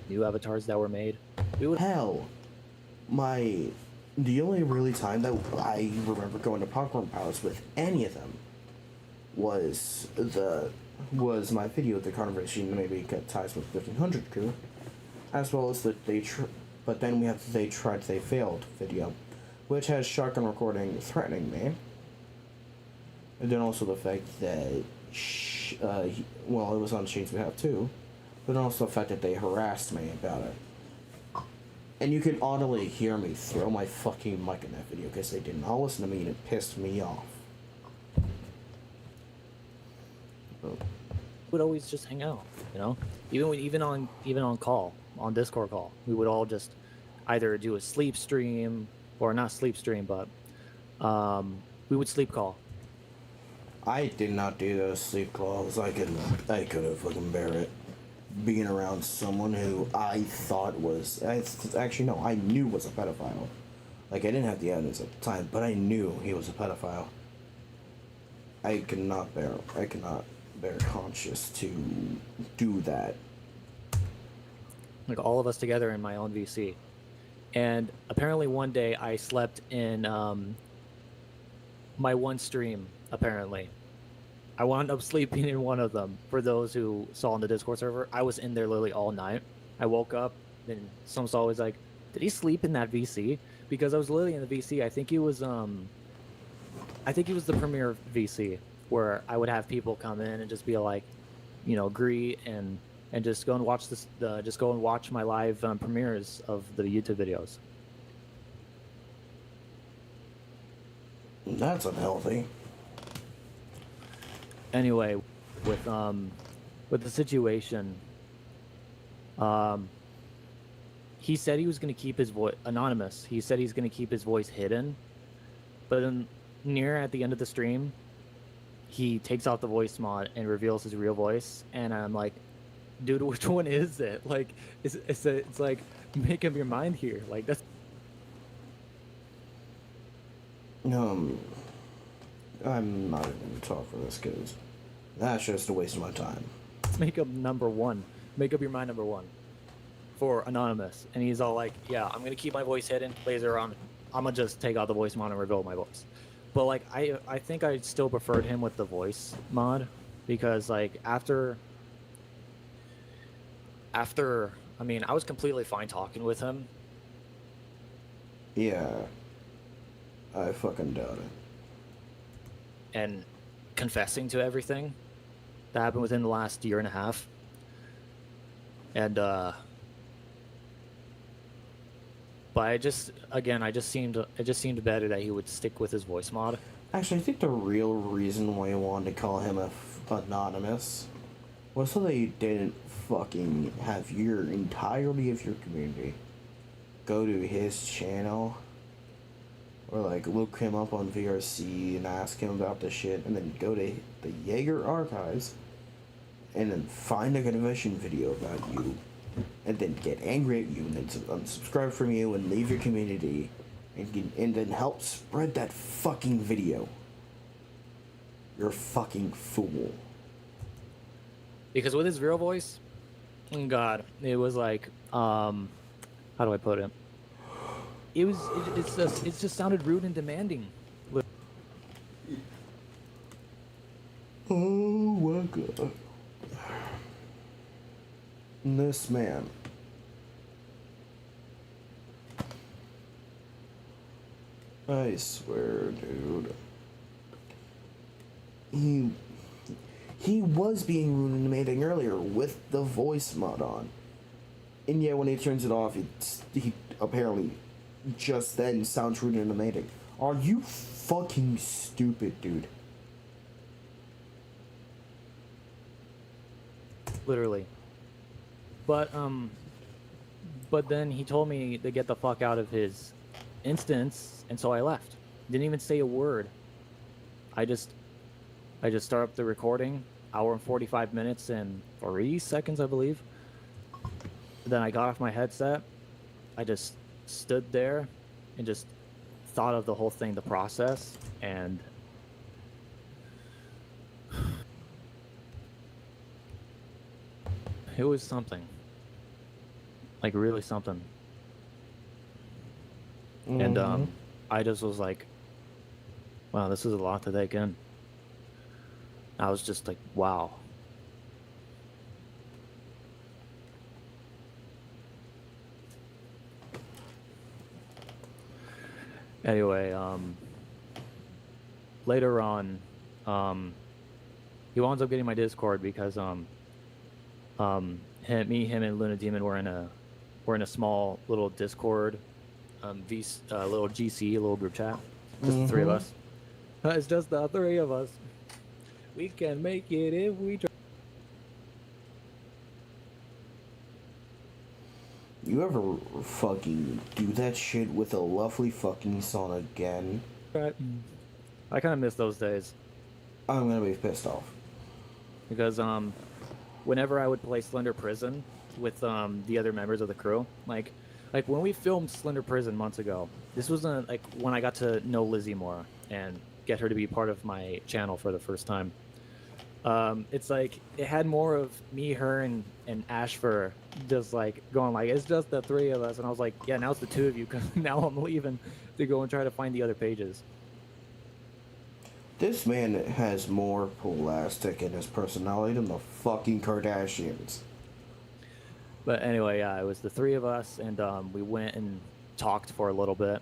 New avatars that were made. We would. Hell, the only really time that I remember going to Popcorn Palace with any of them was my video of the conversation maybe cut ties with 1500 crew, as well as but then we have the they tried they failed video, which has shotgun recording threatening me, and then also the fact that it was on Shane's behalf too, but also the fact that they harassed me about it. And you can audibly hear me throw my fucking mic in that video because they did not listen to me and it pissed me off. Would always just hang out, you know. Even on call, on Discord call, we would all just either do a sleep stream or not sleep stream, but we would sleep call. I did not do those sleep calls. I couldn't fucking bear it. Being around someone who I thought was actually no, I knew was a pedophile. Like I didn't have the evidence at the time, but I knew he was a pedophile. I could not bear conscious to do that. Like all of us together in my own VC. And apparently one day I slept in my one stream, apparently. I wound up sleeping in one of them. For those who saw on the Discord server, I was in there literally all night. I woke up and some saw was like, did he sleep in that VC? Because I was literally in the VC. I think he was the premier VC where I would have people come in and just be like, you know, greet and just go and watch just go and watch my live premieres of the YouTube videos. That's unhealthy. Anyway, with the situation, he said he was going to keep his voice anonymous. He said he's going to keep his voice hidden, but then near at the end of the stream, he takes out the voice mod and reveals his real voice, and I'm like, dude, which one is it? Like, it's like, make up your mind here. Like that's. I'm not even gonna talk for this because that's just a waste of my time. Make up number one. Make up your mind number one. For anonymous, and he's all like, "Yeah, I'm gonna keep my voice hidden. Later on, I'm gonna just take out the voice mod and reveal my voice." But like, I think I still preferred him with the voice mod because like after, I mean, I was completely fine talking with him. Yeah, I fucking doubt it. And confessing to everything that happened within the last year and a half. And but it just seemed better that he would stick with his voice mod. Actually, I think the real reason why you wanted to call him anonymous was so they didn't fucking have your entirety of your community go to his channel or like look him up on VRC and ask him about the shit, and then go to the Jaeger archives and then find a confession video about you, and then get angry at you, and then unsubscribe from you and leave your community, and then help spread that fucking video. You're a fucking fool. Because with his real voice, God, it was like, how do I put it? It just sounded rude and demanding. Oh my god. This man. I swear, dude. He was being rude and demanding earlier with the voice mod on. And yet when he turns it off, he apparently just then sounds rude and amazing. Are you fucking stupid, dude? Literally. But then he told me to get the fuck out of his instance, and so I left. Didn't even say a word. I just started up the recording, hour and 45 minutes and 3 seconds, I believe. Then I got off my headset. I just stood there and just thought of the whole thing, the process, and it was something. Like, really something. And I just was like, wow, this is a lot to take in. I was just like, wow. Anyway, later on, he winds up getting my Discord because him and Luna Demon were in a small little Discord, little GC, little group chat, just the three of us. It's just the three of us. We can make it if we try. You ever fucking do that shit with a lovely fucking song again? Right. I kind of miss those days I'm gonna be pissed off. because whenever I would play Slender Prison with the other members of the crew, like when we filmed Slender Prison months ago, this was like when I got to know Lizzie more and get her to be part of my channel for the first time. It's like it had more of me, her, and Ashfur just like going like, it's just the three of us, and I was like, yeah, now it's the two of you because now I'm leaving to go and try to find the other pages. This man has more plastic in his personality than the fucking Kardashians. But anyway, yeah, it was the three of us, and we went and talked for a little bit.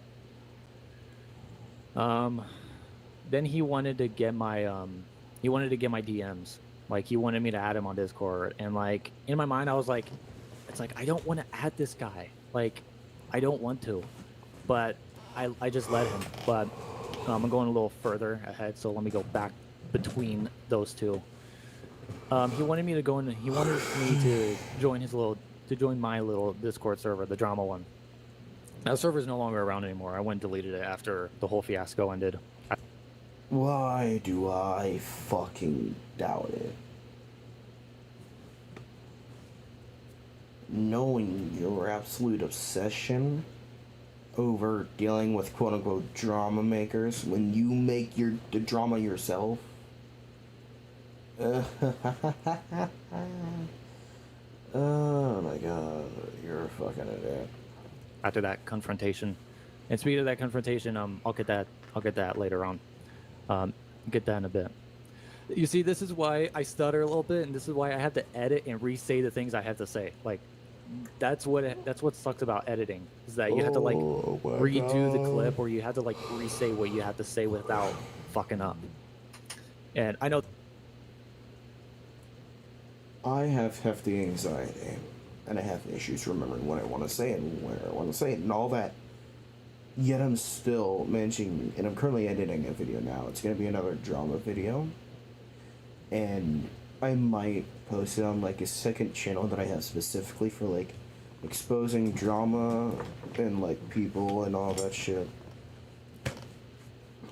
Then he wanted to get my DMs. Like, he wanted me to add him on Discord, and like in my mind I was like, it's like I don't want to add this guy. Like, I don't want to, but I just let him. But I'm going a little further ahead, so let me go back between those two. He wanted me to go in. He wanted me to join my little Discord server, the drama one. That server is no longer around anymore. I went and deleted it after the whole fiasco ended. Why do I fucking doubt it? Knowing your absolute obsession over dealing with quote-unquote drama makers when you make the drama yourself. Oh my god, you're a fucking idiot. After that confrontation, and speaking of that confrontation, I'll get that later on. Get that in a bit. You see, this is why I stutter a little bit, and this is why I have to edit and re-say the things I have to say. Like, that's what sucks about editing, is that you have to like redo the clip, or you have to like re-say what you have to say without fucking up. And I know I have hefty anxiety, and I have issues remembering what I want to say and where I want to say it and all that. Yet I'm still managing, and I'm currently editing a video now. It's going to be another drama video. And I might post it on like a second channel that I have specifically for like exposing drama and like people and all that shit.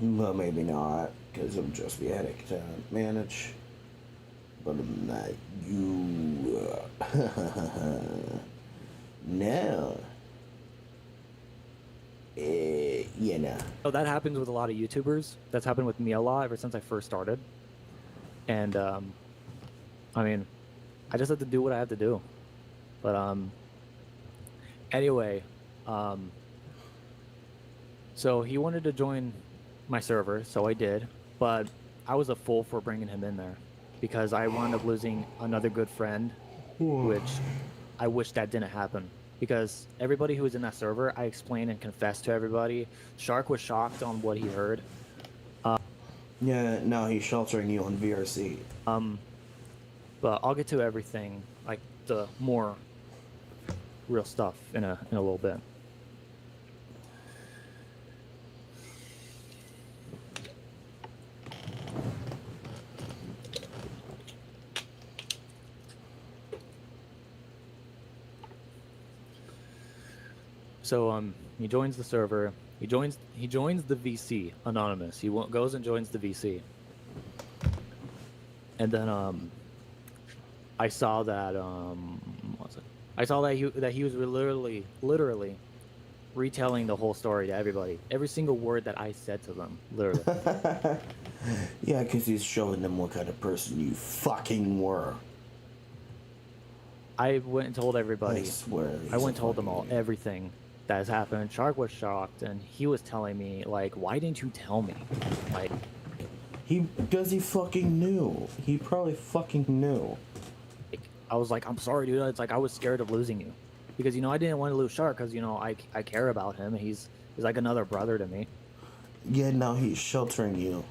But maybe not, because it'll just be a headache to manage. But I'm not you. No. You know. So that happens with a lot of YouTubers. That's happened with me a lot ever since I first started. And I mean, I just have to do what I have to do. But anyway, so he wanted to join my server, so I did. But I was a fool for bringing him in there because I wound up losing another good friend, which I wish that didn't happen. Because everybody who was in that server, I explained and confessed to everybody. Shark was shocked on what he heard. Yeah, no, he's sheltering you on VRC. But I'll get to everything, like the more real stuff in a little bit. So he joins the server. He joins the VC anonymous. Goes and joins the VC. And then I saw that what's it? I saw that he was literally retelling the whole story to everybody. Every single word that I said to them, literally. Yeah, because he's showing them what kind of person you fucking were. I went and told everybody. I swear. I went and told them all everything that has happened. Shark was shocked, and he was telling me, like, why didn't you tell me? Like, Because he fucking knew. He probably fucking knew. I was like, I'm sorry, dude. It's like I was scared of losing you, because I didn't want to lose Shark, because I care about him. He's like another brother to me. Yeah, now he's sheltering you.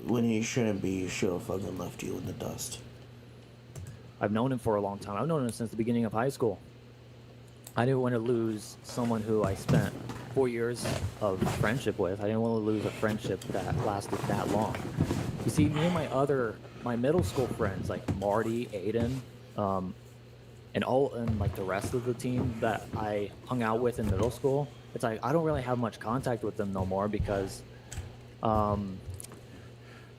When he shouldn't be, he should have fucking left you in the dust. I've known him for a long time. I've known him since the beginning of high school. I didn't want to lose someone who I spent 4 years of friendship with. I didn't want to lose a friendship that lasted that long. You see, me and my middle school friends, like Marty, Aiden, and like the rest of the team that I hung out with in middle school, it's like I don't really have much contact with them no more because,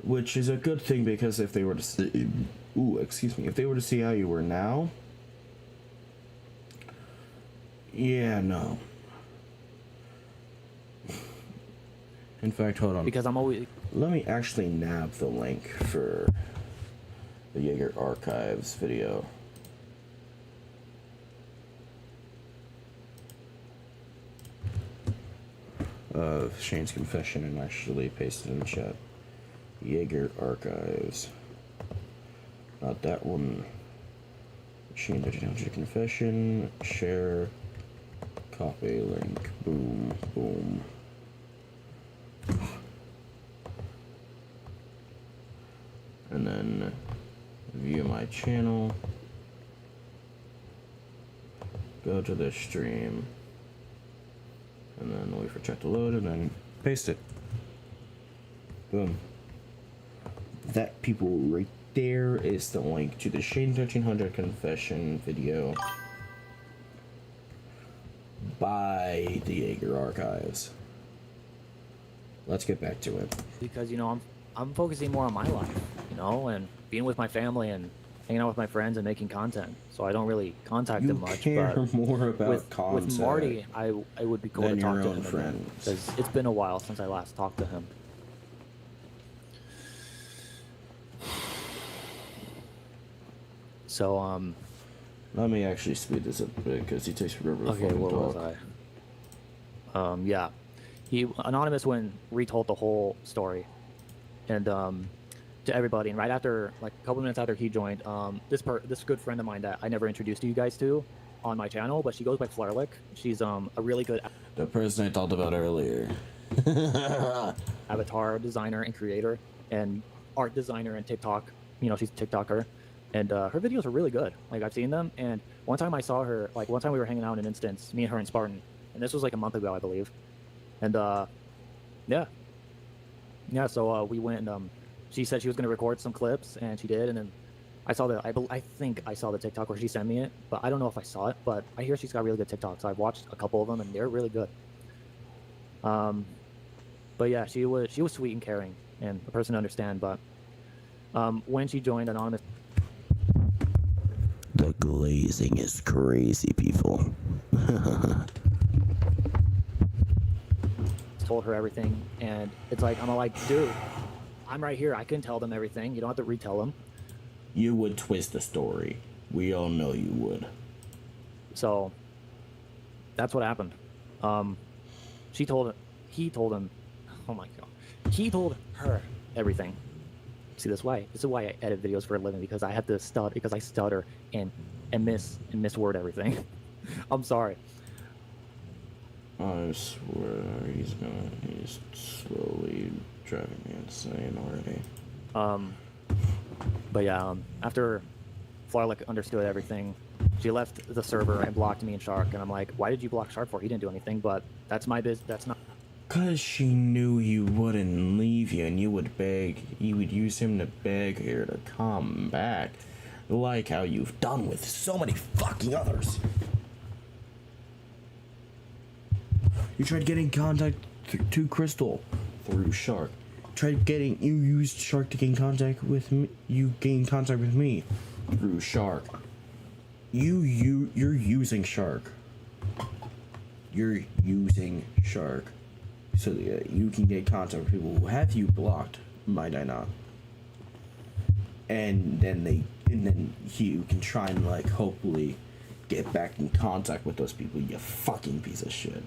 Which is a good thing, because if they were to see, if they were to see how you were now, yeah, no. In fact, hold on. because I'm always Let me actually nab the link for the Jaeger Archives video. Of Shane's confession, and actually paste it in the chat. Jaeger Archives. Not that one. Shane 1300 confession. Share. Copy link. Boom. Boom. And then view my channel. Go to the stream. And then wait for chat to load, and then paste it. Boom. That people right there is the link to the Shane 1300 confession video by the Jaeger Archives. Let's get back to it. because I'm focusing more on my life, and being with my family and hanging out with my friends and making content. So I don't really contact them much. Care But more about with content Marty, I would be cool than to talk your to own him friends. because it's been a while since I last talked to him. So Let me actually speed this up a bit, because he takes forever to okay, fucking where talk. was I? Yeah, he Anonymous retold the whole story, and to everybody. And right after, like a couple minutes after he joined, this good friend of mine that I never introduced you guys to on my channel, but she goes by Flarlick. She's a really good The person I talked about earlier. avatar designer and creator, and art designer and TikTok. She's a TikToker, and her videos are really good. Like I've seen them, and one time I saw her. Like one time we were hanging out in Instance, me and her and Spartan, and this was like a month ago, I believe. And yeah. So we went and she said she was gonna record some clips, and she did. And then I saw I think I saw the TikTok where she sent me it, but I don't know if I saw it. But I hear she's got really good TikToks. So I've watched a couple of them, and they're really good. But yeah, she was sweet and caring and a person to understand. But when she joined Anonymous, The glazing is crazy, people. told her everything, and it's like I'm like, dude, I'm right here. I can tell them everything. You don't have to retell them. You would twist the story. We all know you would. So that's what happened. He told him, oh my god, he told her everything. See, this is why I edit videos for a living, because I have to stutter and misword everything. I'm sorry. I swear he's slowly driving me insane already. But yeah, after Flarlick understood everything, she left the server and blocked me and Shark, and I'm like, why did you block Shark for? He didn't do anything, but that's my business. That's not. Cause she knew you wouldn't leave you, and you would use him to beg her to come back. Like how you've done with so many fucking others. You tried getting contact to Crystal through Shark. You used Shark to gain contact with me. You gained contact with me through Shark. You're using Shark. You're using Shark so that you can get contact with people who have you blocked, might I not? And then you can try and like hopefully get back in contact with those people. You fucking piece of shit.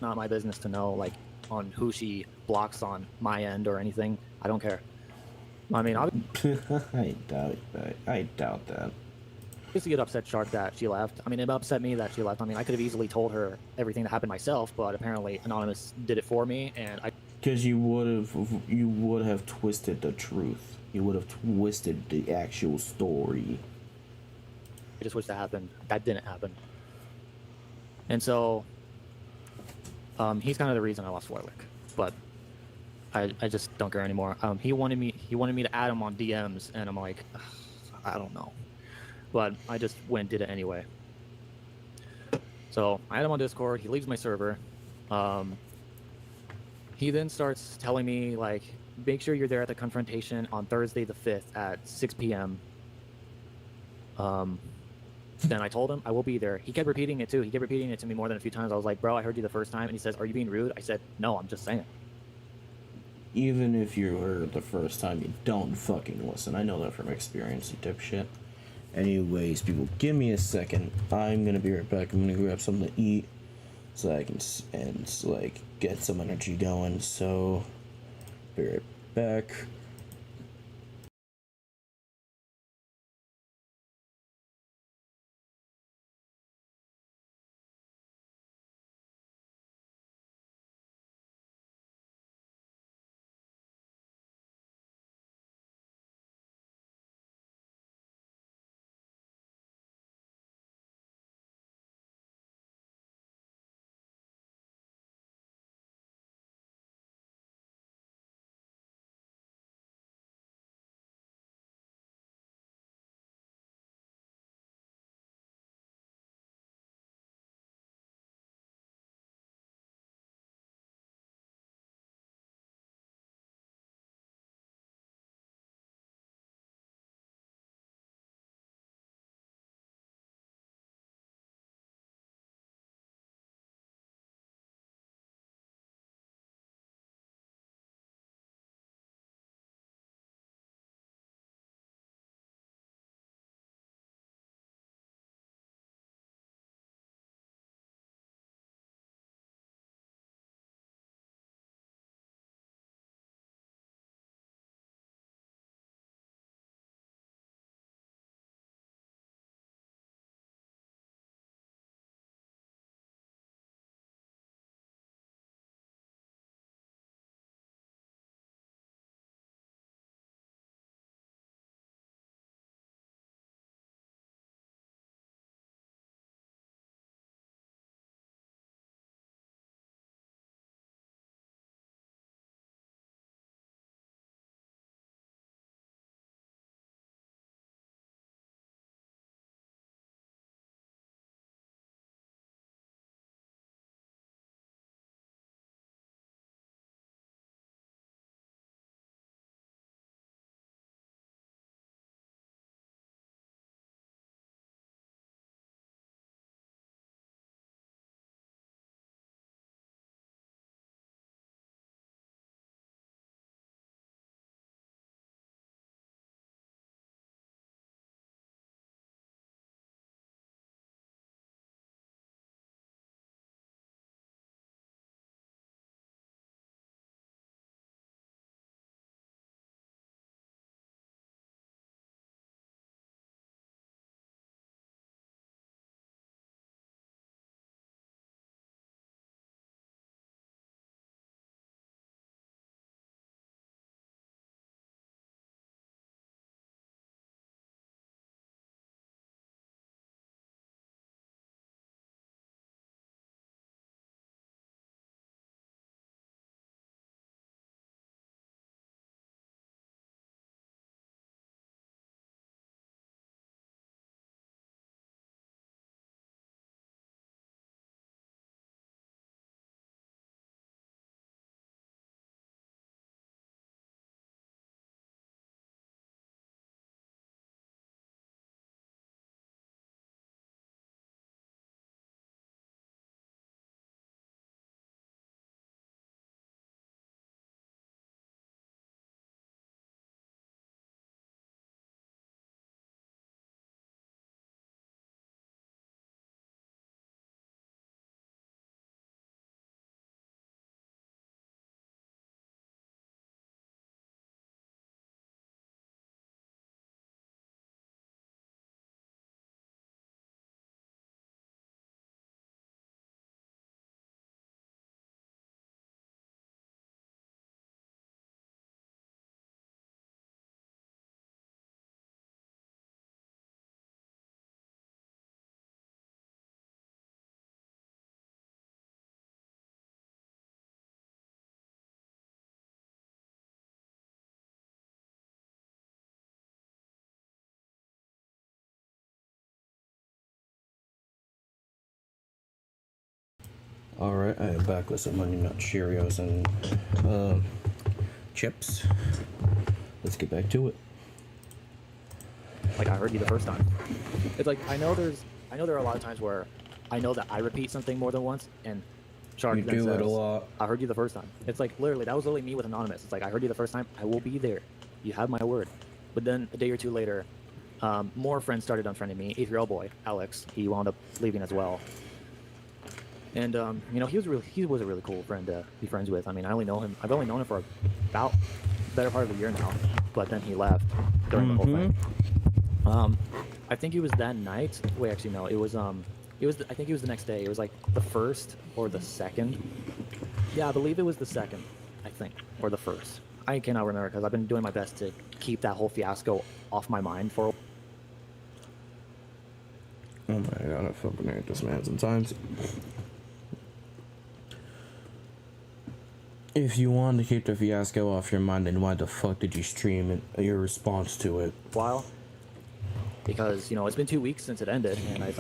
Not my business to know like on who she blocks on my end or anything. I don't care. I mean, obviously I doubt that. get upset Shark that she left. I mean, it upset me that she left. I mean, I could have easily told her everything that happened myself, but apparently Anonymous did it for me, and I. Because you would have twisted the truth. You would have twisted the actual story. I just wish that happened. That didn't happen. And so, he's kind of the reason I lost Warwick, but I just don't care anymore. He wanted me to add him on DMs, and I'm like, ugh, I don't know, but I just went and did it anyway. So I add him on Discord. He leaves my server. He then starts telling me like, make sure you're there at the confrontation on Thursday the 5th at 6 p.m. Then I told him I will be there. He kept repeating it too. He kept repeating it to me more than a few times. I was like, bro, I heard you the first time. And he says, are you being rude? I said, no, I'm just saying. Even if you heard the first time, you don't fucking listen. I know that from experience, you dipshit. Anyways, people, give me a second. I'm gonna be right back. I'm gonna grab something to eat so I can like get some energy going. So, be right back. Alright, I am back with some Honey Nut Cheerios and chips. Let's get back to it. Like I heard you the first time. It's like I know there are a lot of times where I know that I repeat something more than once, and Shark You then do it a says, lot. I heard you the first time. It's like literally that was literally me with Anonymous. It's like I heard you the first time. I will be there. You have my word. But then a day or two later, more friends started unfriending me. 8-year-old boy Alex, he wound up leaving as well. And you know, he was a really cool friend to be friends with. I mean, I've only known him for about better part of a year now. But then he left during the whole thing. I think it was that night. Wait, actually no, it was I think it was the next day. It was like the first or the second. Yeah, I believe it was the second, I think, or the first. I cannot remember because I've been doing my best to keep that whole fiasco off my mind for. Oh my god, I fucking hate this man sometimes. If you wanted to keep the fiasco off your mind, then why the fuck did you stream it, your response to it? While. Because, you know, it's been 2 weeks since it ended, and I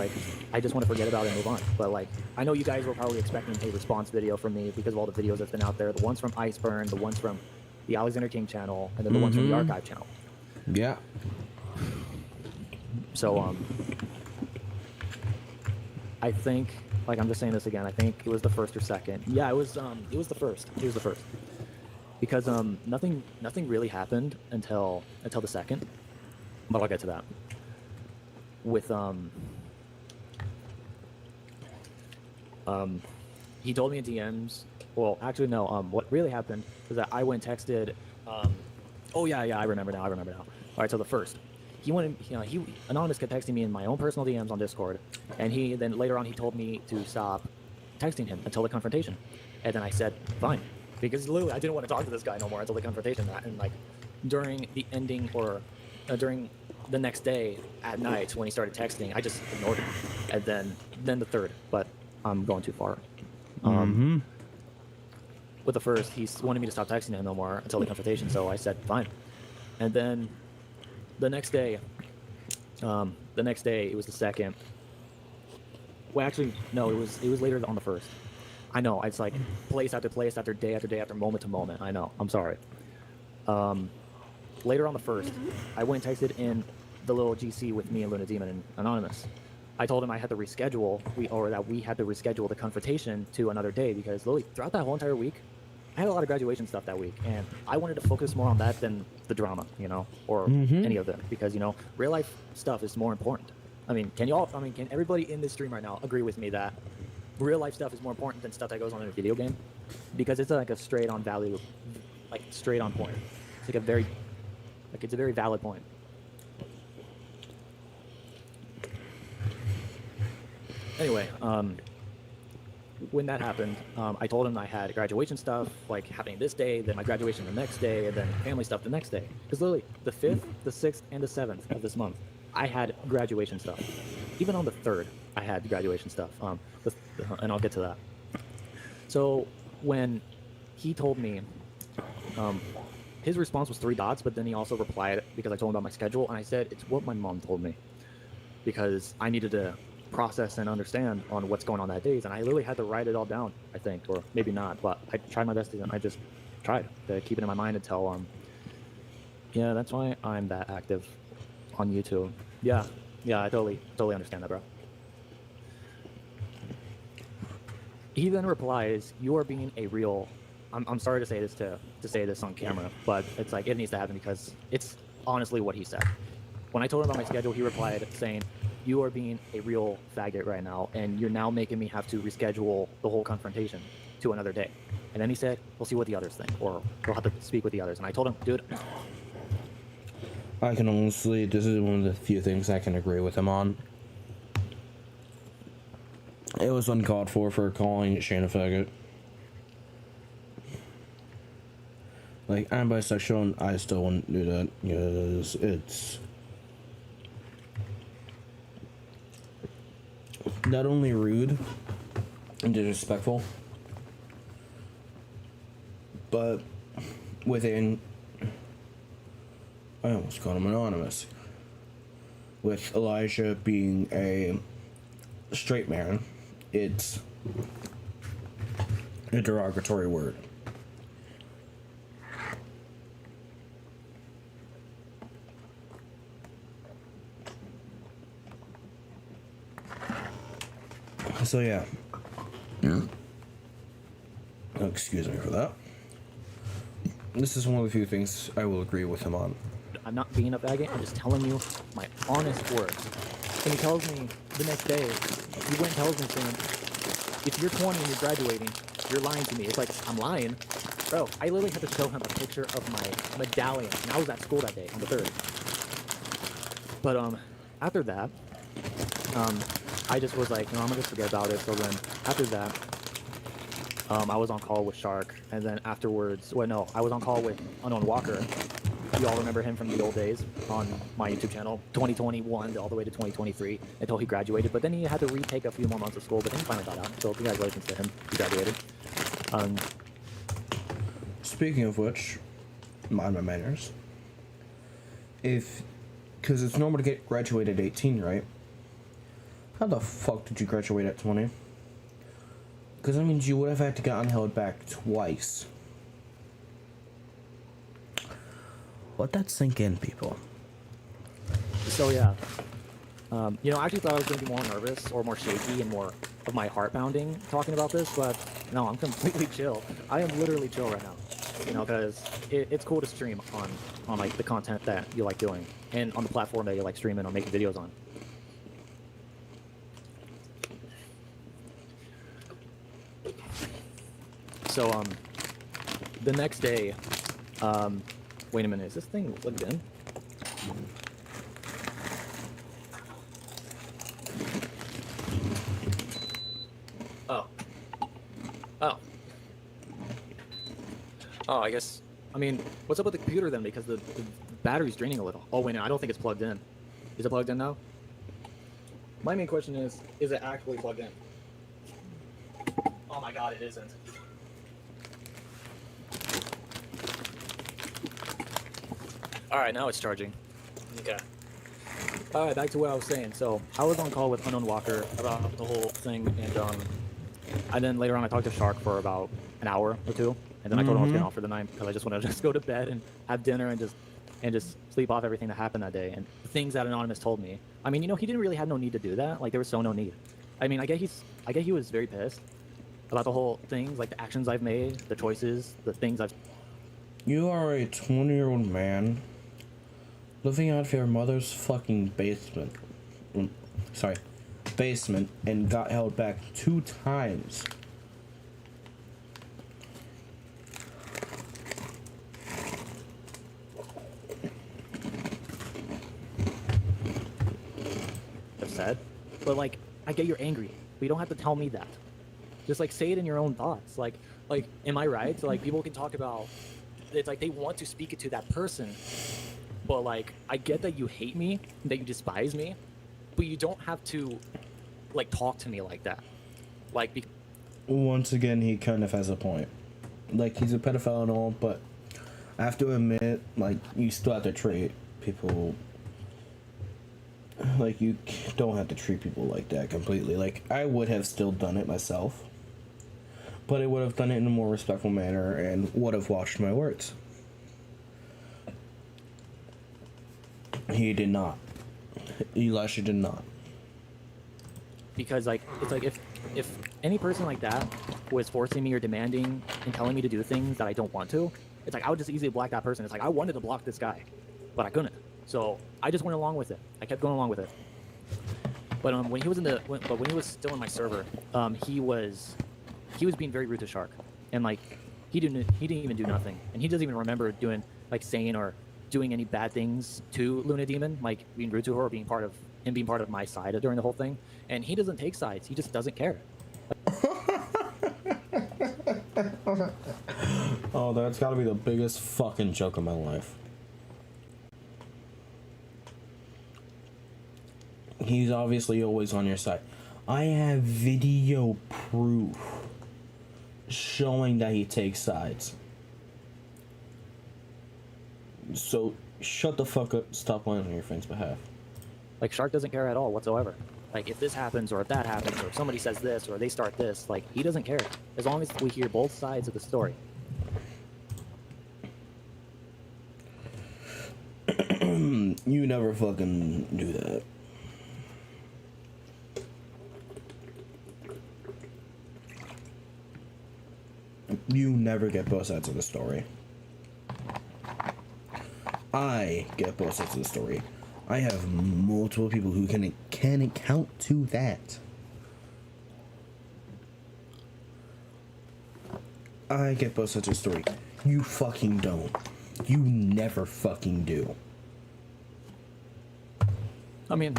just want to forget about it and move on. But, like, I know you guys were probably expecting a response video from me because of all the videos that's been out there. The ones from Iceburn, the ones from the Alexander King channel, and then the ones from the Archive channel. Yeah. So, I think, like, I'm just saying this again, I think it was the first or second. Yeah, it was the first. It was the first. Because, nothing really happened until the second. But I'll get to that. With he told me in DMs. Well, actually no. What really happened was that I went and texted. Oh yeah, I remember now. All right, so the first, Anonymous kept texting me in my own personal DMs on Discord, and then later on he told me to stop texting him until the confrontation, and then I said fine, because literally I didn't want to talk to this guy no more until the confrontation, and like during the ending or during the next day at night when he started texting, I just ignored him. And then the third, but I'm going too far. With the first, he wanted me to stop texting him no more until the confrontation, so I said fine. And then the next day, it was the second. Well, actually, no, it was later on the first. I know, it's like place after place after day after day after moment to moment. I know, I'm sorry. Later on the first, I went and texted in the little GC with me and Luna Demon and Anonymous. I told him I had to reschedule, that we had to reschedule the confrontation to another day because literally throughout that whole entire week, I had a lot of graduation stuff that week, and I wanted to focus more on that than the drama, you know, or any of it, because, you know, real life stuff is more important. I mean, can everybody in this stream right now agree with me that real life stuff is more important than stuff that goes on in a video game? Because it's like a straight on value, like straight on point. It's like it's a very valid point. Anyway, when that happened, I told him I had graduation stuff like happening this day, then my graduation the next day, and then family stuff the next day. Because literally, the 5th, the 6th, and the 7th of this month, I had graduation stuff. Even on the 3rd, I had graduation stuff. And I'll get to that. So when he told me, his response was 3 dots, but then he also replied because I told him about my schedule, and I said it's what my mom told me because I needed to process and understand on what's going on that days, and I literally had to write it all down, I think, or maybe not, but I tried my best to, I just tried to keep it in my mind until yeah, that's why I'm that active on YouTube. Yeah, I totally understand that, bro. He then replies, "You are being a real." I'm sorry to say this to say this on camera, but it's like it needs to happen because it's honestly what he said. When I told him about my schedule, he replied saying, "You are being a real faggot right now, and you're now making me have to reschedule the whole confrontation to another day." And then he said, "We'll see what the others think, or we'll have to speak with the others." And I told him, "Dude, I can honestly, this is one of the few things I can agree with him on. It was uncalled for calling Shane a faggot. Like, I'm bisexual and I still wouldn't do that because it's not only rude and disrespectful, but within, I almost called him anonymous, with Elijah being a straight man, it's a derogatory word. So yeah. Oh, excuse me for that. This is one of the few things I will agree with him on. I'm not being a faggot. I'm just telling you my honest words. And he tells me the next day, he went and tells me, saying, if you're 20 and you're graduating, you're lying to me. It's like, I'm lying. Bro, I literally had to show him a picture of my medallion. And I was at school that day, on the 3rd. But after that, I just was like, no, I'm gonna just forget about it. So then after that, I was on call with Shark, and then afterwards, well, no, I was on call with Unknown Walker. You all remember him from the old days on my YouTube channel, 2021 all the way to 2023 until he graduated. But then he had to retake a few more months of school, but then he finally got out. So congratulations to him. He graduated. Speaking of which, mind my manners. Because it's normal to get graduated at 18, right? How the fuck did you graduate at 20? Because that means you would have had to get unheld back twice. Let that sink in, people. So yeah, you know, I actually thought I was going to be more nervous or more shaky and more of my heart pounding talking about this, but no, I'm completely chill. I am literally chill right now, you know, because it's cool to stream on like the content that you like doing and on the platform that you like streaming or making videos on. So the next day, wait a minute, is this thing plugged in? Oh. Oh. Oh, I guess, I mean, what's up with the computer then? Because the battery's draining a little. Oh, wait, no, I don't think it's plugged in. Is it plugged in now? My main question is it actually plugged in? Oh my god, it isn't. Alright, now it's charging. Okay. Alright, back to what I was saying. So, I was on call with Unknown Walker about the whole thing, and then later on I talked to Shark for about an hour or two, and then I told him I was getting off for the night because I just wanted to just go to bed and have dinner and just sleep off everything that happened that day, and the things that Anonymous told me. I mean, you know, he didn't really have no need to do that. Like, there was so no need. I mean, I get he was very pissed about the whole things, like the actions I've made, the choices, the things I've... You are a 20-year-old man living out of your mother's fucking basement. Basement, and got held back 2 times. Said, but like, I get you're angry, but you don't have to tell me that. Just like say it in your own thoughts. Like, am I right? So like, people can talk about, it's like they want to speak it to that person, but like, I get that you hate me, that you despise me, but you don't have to like talk to me like that. Like, once again, he kind of has a point. Like, he's a pedophile and all, but I have to admit, like, you still have to treat people. Like, you don't have to treat people like that completely. Like, I would have still done it myself, but I would have done it in a more respectful manner and would have watched my words. He did not. Elisha did not. because like, it's like if any person like that was forcing me or demanding and telling me to do things that I don't want to, it's like I would just easily block that person. It's like I wanted to block this guy, but I couldn't. So I just went along with it. I kept going along with it. But when he was when he was still in my server, he was being very rude to Shark, and like he didn't even do nothing, and he doesn't even remember doing like saying or doing any bad things to Luna Demon, like being rude to her or being part of my side during the whole thing. And he doesn't take sides. He just doesn't care. Oh, that's gotta be the biggest fucking joke of my life. He's obviously always on your side. I have video proof showing that he takes sides. So, shut the fuck up. Stop lying on your friend's behalf. Like Shark doesn't care at all whatsoever. Like, if this happens, or if that happens, or if somebody says this, or they start this, like, he doesn't care. As long as we hear both sides of the story. You never fucking do that. You never get both sides of the story. I get both sides of the story. I have multiple people who can account to that. I get both sides of the story. You fucking don't. You never fucking do. I mean,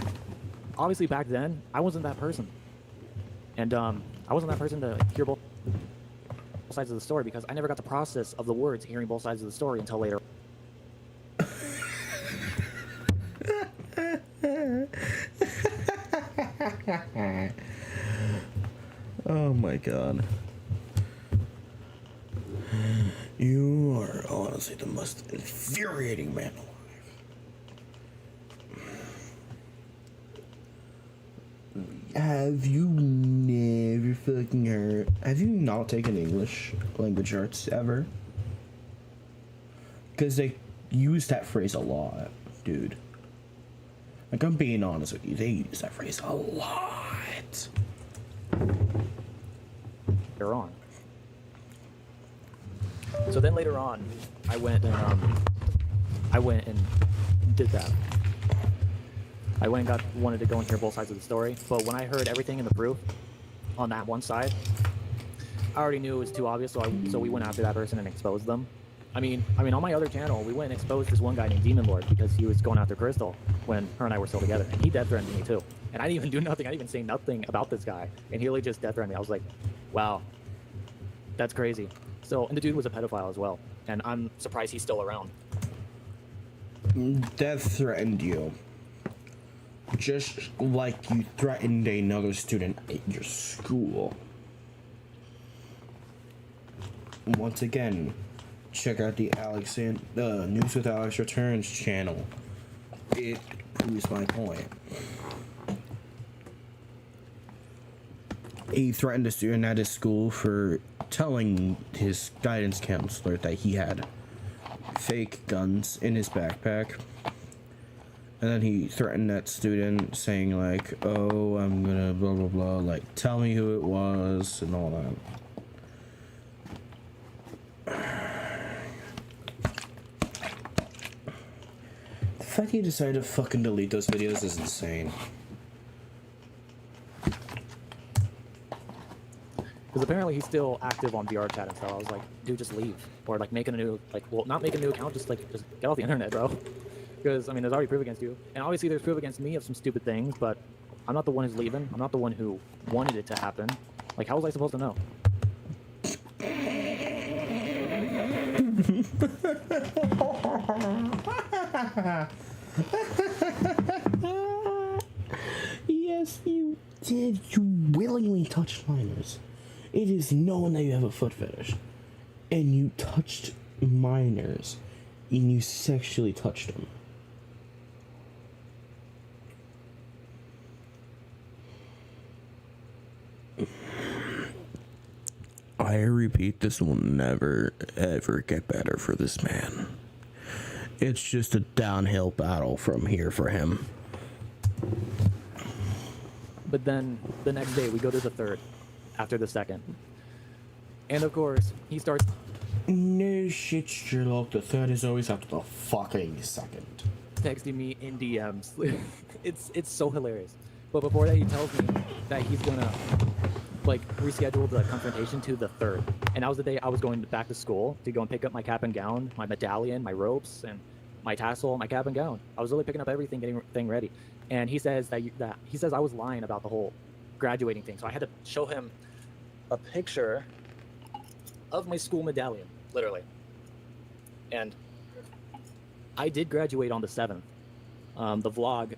obviously back then, I wasn't that person. And I wasn't that person to hear both sides of the story because I never got the process of the words hearing both sides of the story until later. Oh my god. You are honestly the most infuriating man alive. Have you never fucking heard? Have you not taken English language arts ever? Because they use that phrase a lot, dude. Like, I'm being honest with you, they use that phrase a lot. Later on. So then later on, I went and did that. I went and wanted to go and hear both sides of the story, but when I heard everything in the proof on that one side, I already knew it was too obvious, so we went after that person and exposed them. I mean, on my other channel, we went and exposed this one guy named Demon Lord because he was going after Crystal when her and I were still together, and he death threatened me too. And I didn't even do nothing. I didn't even say nothing about this guy, and he really just death threatened me. I was like, wow, that's crazy. So, and the dude was a pedophile as well, and I'm surprised he's still around. Death threatened you. Just like you threatened another student at your school. Once again, check out the News with Alex Returns channel. It proves my point. He threatened a student at his school for telling his guidance counselor that he had fake guns in his backpack. And then he threatened that student saying like, oh, I'm gonna blah blah blah, like tell me who it was and all that. The fact he decided to fucking delete those videos is insane. Because apparently he's still active on VR chat and stuff. I was like, dude, just leave. Or like making a new, not make a new account, just get off the internet, bro. Because, I mean, there's already proof against you. And obviously there's proof against me of some stupid things, but I'm not the one who's leaving. I'm not the one who wanted it to happen. Like, how was I supposed to know? Yes, you did. You willingly touched minors. It is known that you have a foot fetish. And you touched minors. And you sexually touched them. I repeat, this will never, ever get better for this man. It's just a downhill battle from here for him. But then, the next day, we go to the third, after the second. And of course, he starts... No shit, Sherlock, the third is always after the fucking second. Texting me in DMs. It's so hilarious. But before that, he tells me that he's gonna... rescheduled the confrontation to the third. And that was the day I was going back to school to go and pick up my cap and gown, my medallion, my ropes, and my tassel, my cap and gown. I was really picking up everything, getting everything ready. And he says that he says I was lying about the whole graduating thing. So I had to show him a picture of my school medallion, literally. And I did graduate on the 7th. The vlog,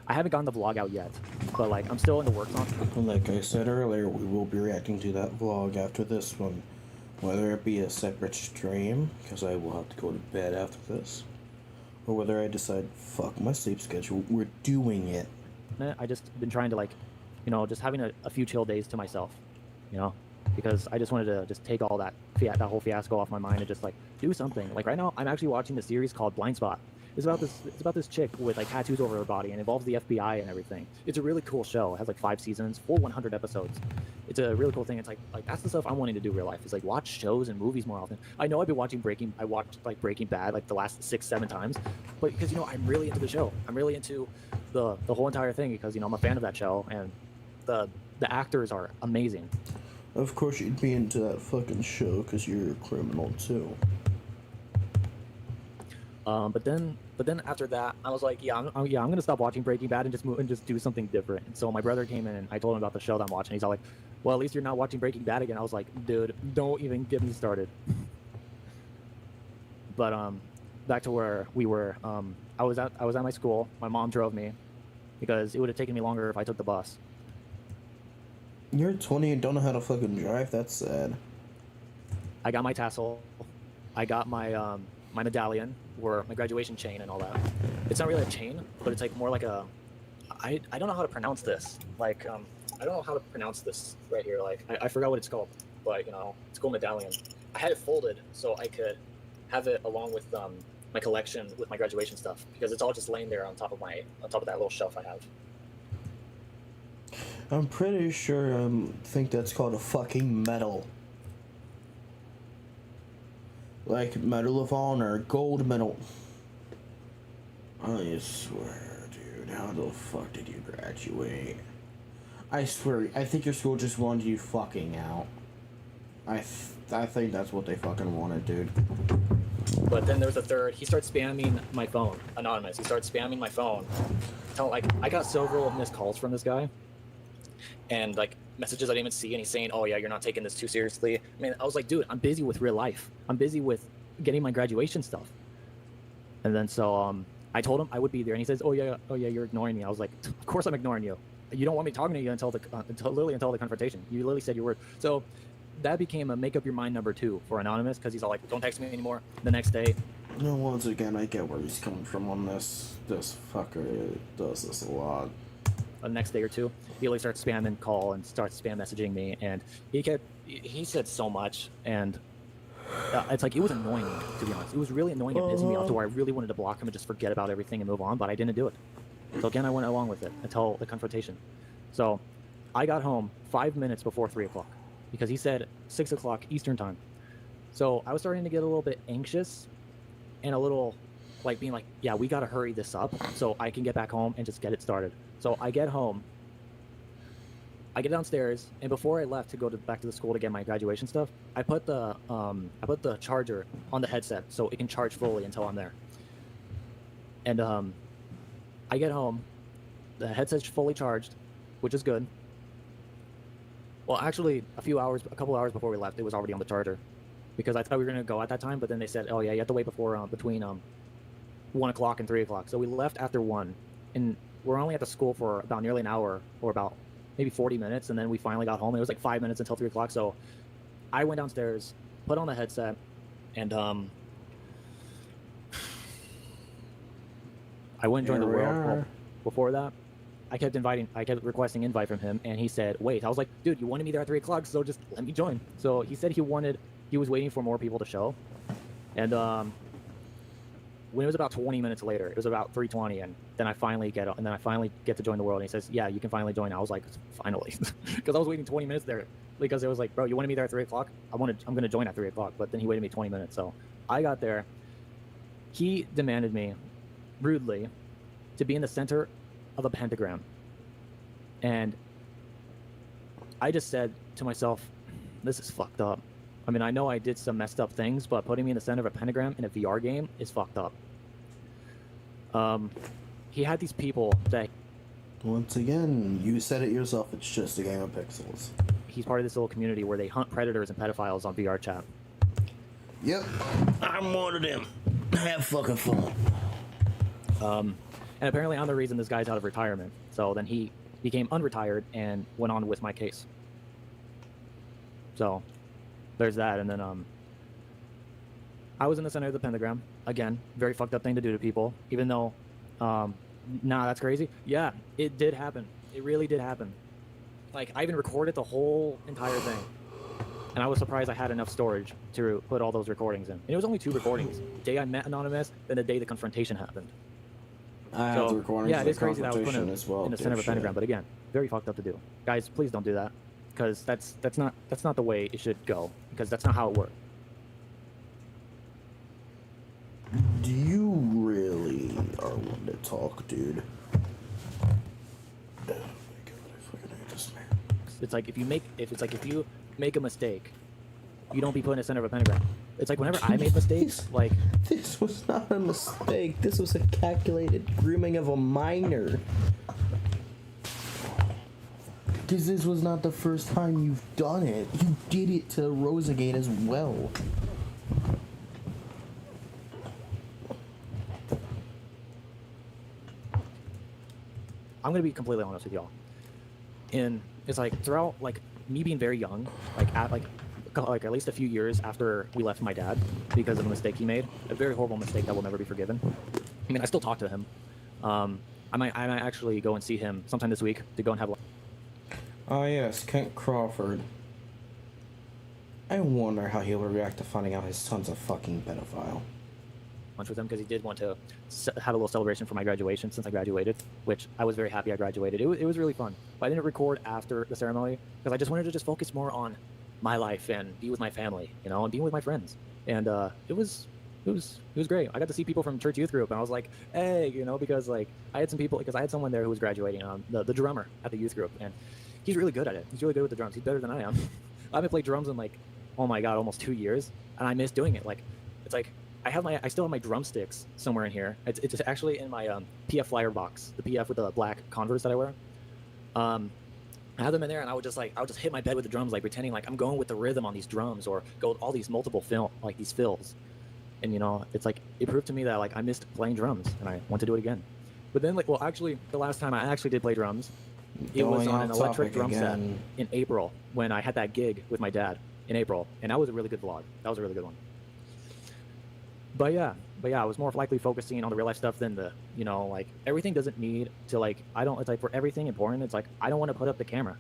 I haven't gotten the vlog out yet, but I'm still in the works on it. Like I said earlier, we will be reacting to that vlog after this one. Whether it be a separate stream, because I will have to go to bed after this, or whether I decide, fuck my sleep schedule, we're doing it. it. I just been trying to like, just having a few chill days to myself, you know, because I just wanted to just take all that whole fiasco off my mind and just like do something. Like right now, I'm actually watching the series called Blind Spot. It's about this chick with like tattoos over her body and involves the FBI and everything. It's a really cool show. It has like 5 seasons, full 100 episodes. It's a really cool thing. It's like that's the stuff I'm wanting to do in real life. Is like watch shows and movies more often. I know I've been watching I watched like Breaking Bad like the last 6-7 times, but because I'm really into the show. I'm really into the whole entire thing because I'm a fan of that show and the actors are amazing. Of course, you'd be into that fucking show because you're a criminal too. But then after that, I was like, I'm gonna stop watching Breaking Bad and just do something different. And so my brother came in and I told him about the show that I'm watching. He's all like, well, at least you're not watching Breaking Bad again. I was like, dude, don't even get me started. But back to where we were. I was at my school. My mom drove me because it would have taken me longer if I took the bus. You're 20 and don't know how to fucking drive. That's sad. I got my tassel. I got my my medallion, or my graduation chain and all that. It's not really a chain, but it's like more like a. I don't know how to pronounce this. Like I don't know how to pronounce this right here. Like I forgot what it's called, but it's called medallion. I had it folded so I could have it along with my collection with my graduation stuff because it's all just laying there on top of that little shelf I have. I'm pretty sure think that's called a fucking medal. Like Medal of Honor, gold medal. I swear, dude, how the fuck did you graduate? I swear, I think your school just wanted you fucking out. I think that's what they fucking wanted, dude. But then there was a third. He starts spamming my phone, anonymous. He starts spamming my phone. I got several missed calls from this guy, and like messages I didn't even see, and he's saying, "Oh yeah, you're not taking this too seriously." I mean, I was like, dude, I'm busy with real life. I'm busy with getting my graduation stuff. And then so I told him I would be there, and he says, "Oh yeah, you're ignoring me." I was like, "Of course I'm ignoring you. You don't want me talking to you until the confrontation. You literally said your word." So that became a make up your mind number 2 for anonymous because he's all like, "Don't text me anymore." The next day. No, once again, I get where he's coming from on this. This fucker does this a lot. The next day or two, he like starts spamming call and starts spam messaging me, and he said so much, and it's like it was annoying me, to be honest. It was really annoying and pissing me off to where I really wanted to block him and just forget about everything and move on, but I didn't do it. So again, I went along with it until the confrontation. So I got home 5 minutes before 3 o'clock because he said 6 o'clock Eastern time. So I was starting to get a little bit anxious and a little like being like, yeah, we got to hurry this up so I can get back home and just get it started. So I get home, I get downstairs, and before I left to go back to the school to get my graduation stuff, I put the charger on the headset so it can charge fully until I'm there. And I get home, the headset's fully charged, which is good. Well, actually, a couple hours before we left, it was already on the charger, because I thought we were gonna go at that time, but then they said, oh yeah, you have to wait between 1 o'clock and 3 o'clock. So we left after 1, and we're only at the school for about nearly an hour, or about maybe 40 minutes, and then we finally got home. It was like 5 minutes until 3 o'clock. So I went downstairs, put on the headset, and I went and joined the world. Well, before that, I kept requesting invite from him, and he said, wait. I was like, dude, you wanted me there at 3 o'clock, so just let me join. So he said he was waiting for more people to show. And when it was about 20 minutes later, it was about 3:20, and then I finally get to join the world, and he says, yeah, you can finally join. I was like, finally, because I was waiting 20 minutes there, because it was like, bro, you wanted me there at 3 o'clock? I'm going to join at 3 o'clock, but then he waited me 20 minutes. So I got there. He demanded me rudely to be in the center of a pentagram. And I just said to myself, this is fucked up. I mean, I know I did some messed up things, but putting me in the center of a pentagram in a VR game is fucked up. He had these people that... Once again, you said it yourself, it's just a game of pixels. He's part of this little community where they hunt predators and pedophiles on VR chat. Yep. I'm one of them. Have fucking fun. And apparently I'm the reason this guy's out of retirement. So then he became unretired and went on with my case. So there's that. And then I was in the center of the pentagram. Again, very fucked up thing to do to people. Even though Nah, that's crazy. Yeah, it did happen. It really did happen. Like, I even recorded the whole entire thing. And I was surprised I had enough storage to put all those recordings in. And it was only 2 recordings. The day I met Anonymous, then the day the confrontation happened. I have the recordings. Yeah, it of is crazy that I was putting confrontation as well, in the center of a dipshit. pentagram. But again, very fucked up to do. Guys, please don't do that. Because that's not the way it should go. Because that's not how it works. Do you really are one to talk, dude? Oh my god, I fucking hate this man. It's like if you make a mistake, you don't be put in the center of a pentagram. It's like whenever I made mistakes, like This was not a mistake. This was a calculated grooming of a minor. Because this was not the first time you've done it. You did it to Rosagate as well. I'm gonna be completely honest with y'all. And it's like throughout like me being very young, like at at least a few years after we left my dad because of a mistake he made, a very horrible mistake that will never be forgiven. I mean, I still talk to him. I might actually go and see him sometime this week to go and have lunch Oh yes, Kent Crawford. I wonder how he'll react to finding out his son's a fucking pedophile. with him because he did want to have a little celebration for my graduation since I graduated, which I was very happy I graduated. It was really fun. But I didn't record after the ceremony because I just wanted to just focus more on my life and be with my family, you know, and being with my friends. And it was great. I got to see people from church youth group, and I was like, hey, you know, because like I had some people, because I had someone there who was graduating, the drummer at the youth group, and he's really good at it. He's really good with the drums. He's better than I am. I haven't played drums in like, oh my god, almost 2 years, and I miss doing it. Like, it's like I still have my drumsticks somewhere in here. It's actually in my PF flyer box, the PF with the black Converse that I wear. I had them in there, and I would just hit my bed with the drums, like pretending like I'm going with the rhythm on these drums, or go with all these multiple these fills. And you know, it's like it proved to me that like I missed playing drums, and I want to do it again. But then, like, well, actually, the last time I actually did play drums, it was on an electric drum set in April when I had that gig with my dad in April, and that was a really good vlog. That was a really good one. But yeah, I was more likely focusing on the real life stuff than the, you know, like everything doesn't need to like, it's like for everything important, it's like I don't want to put up the camera.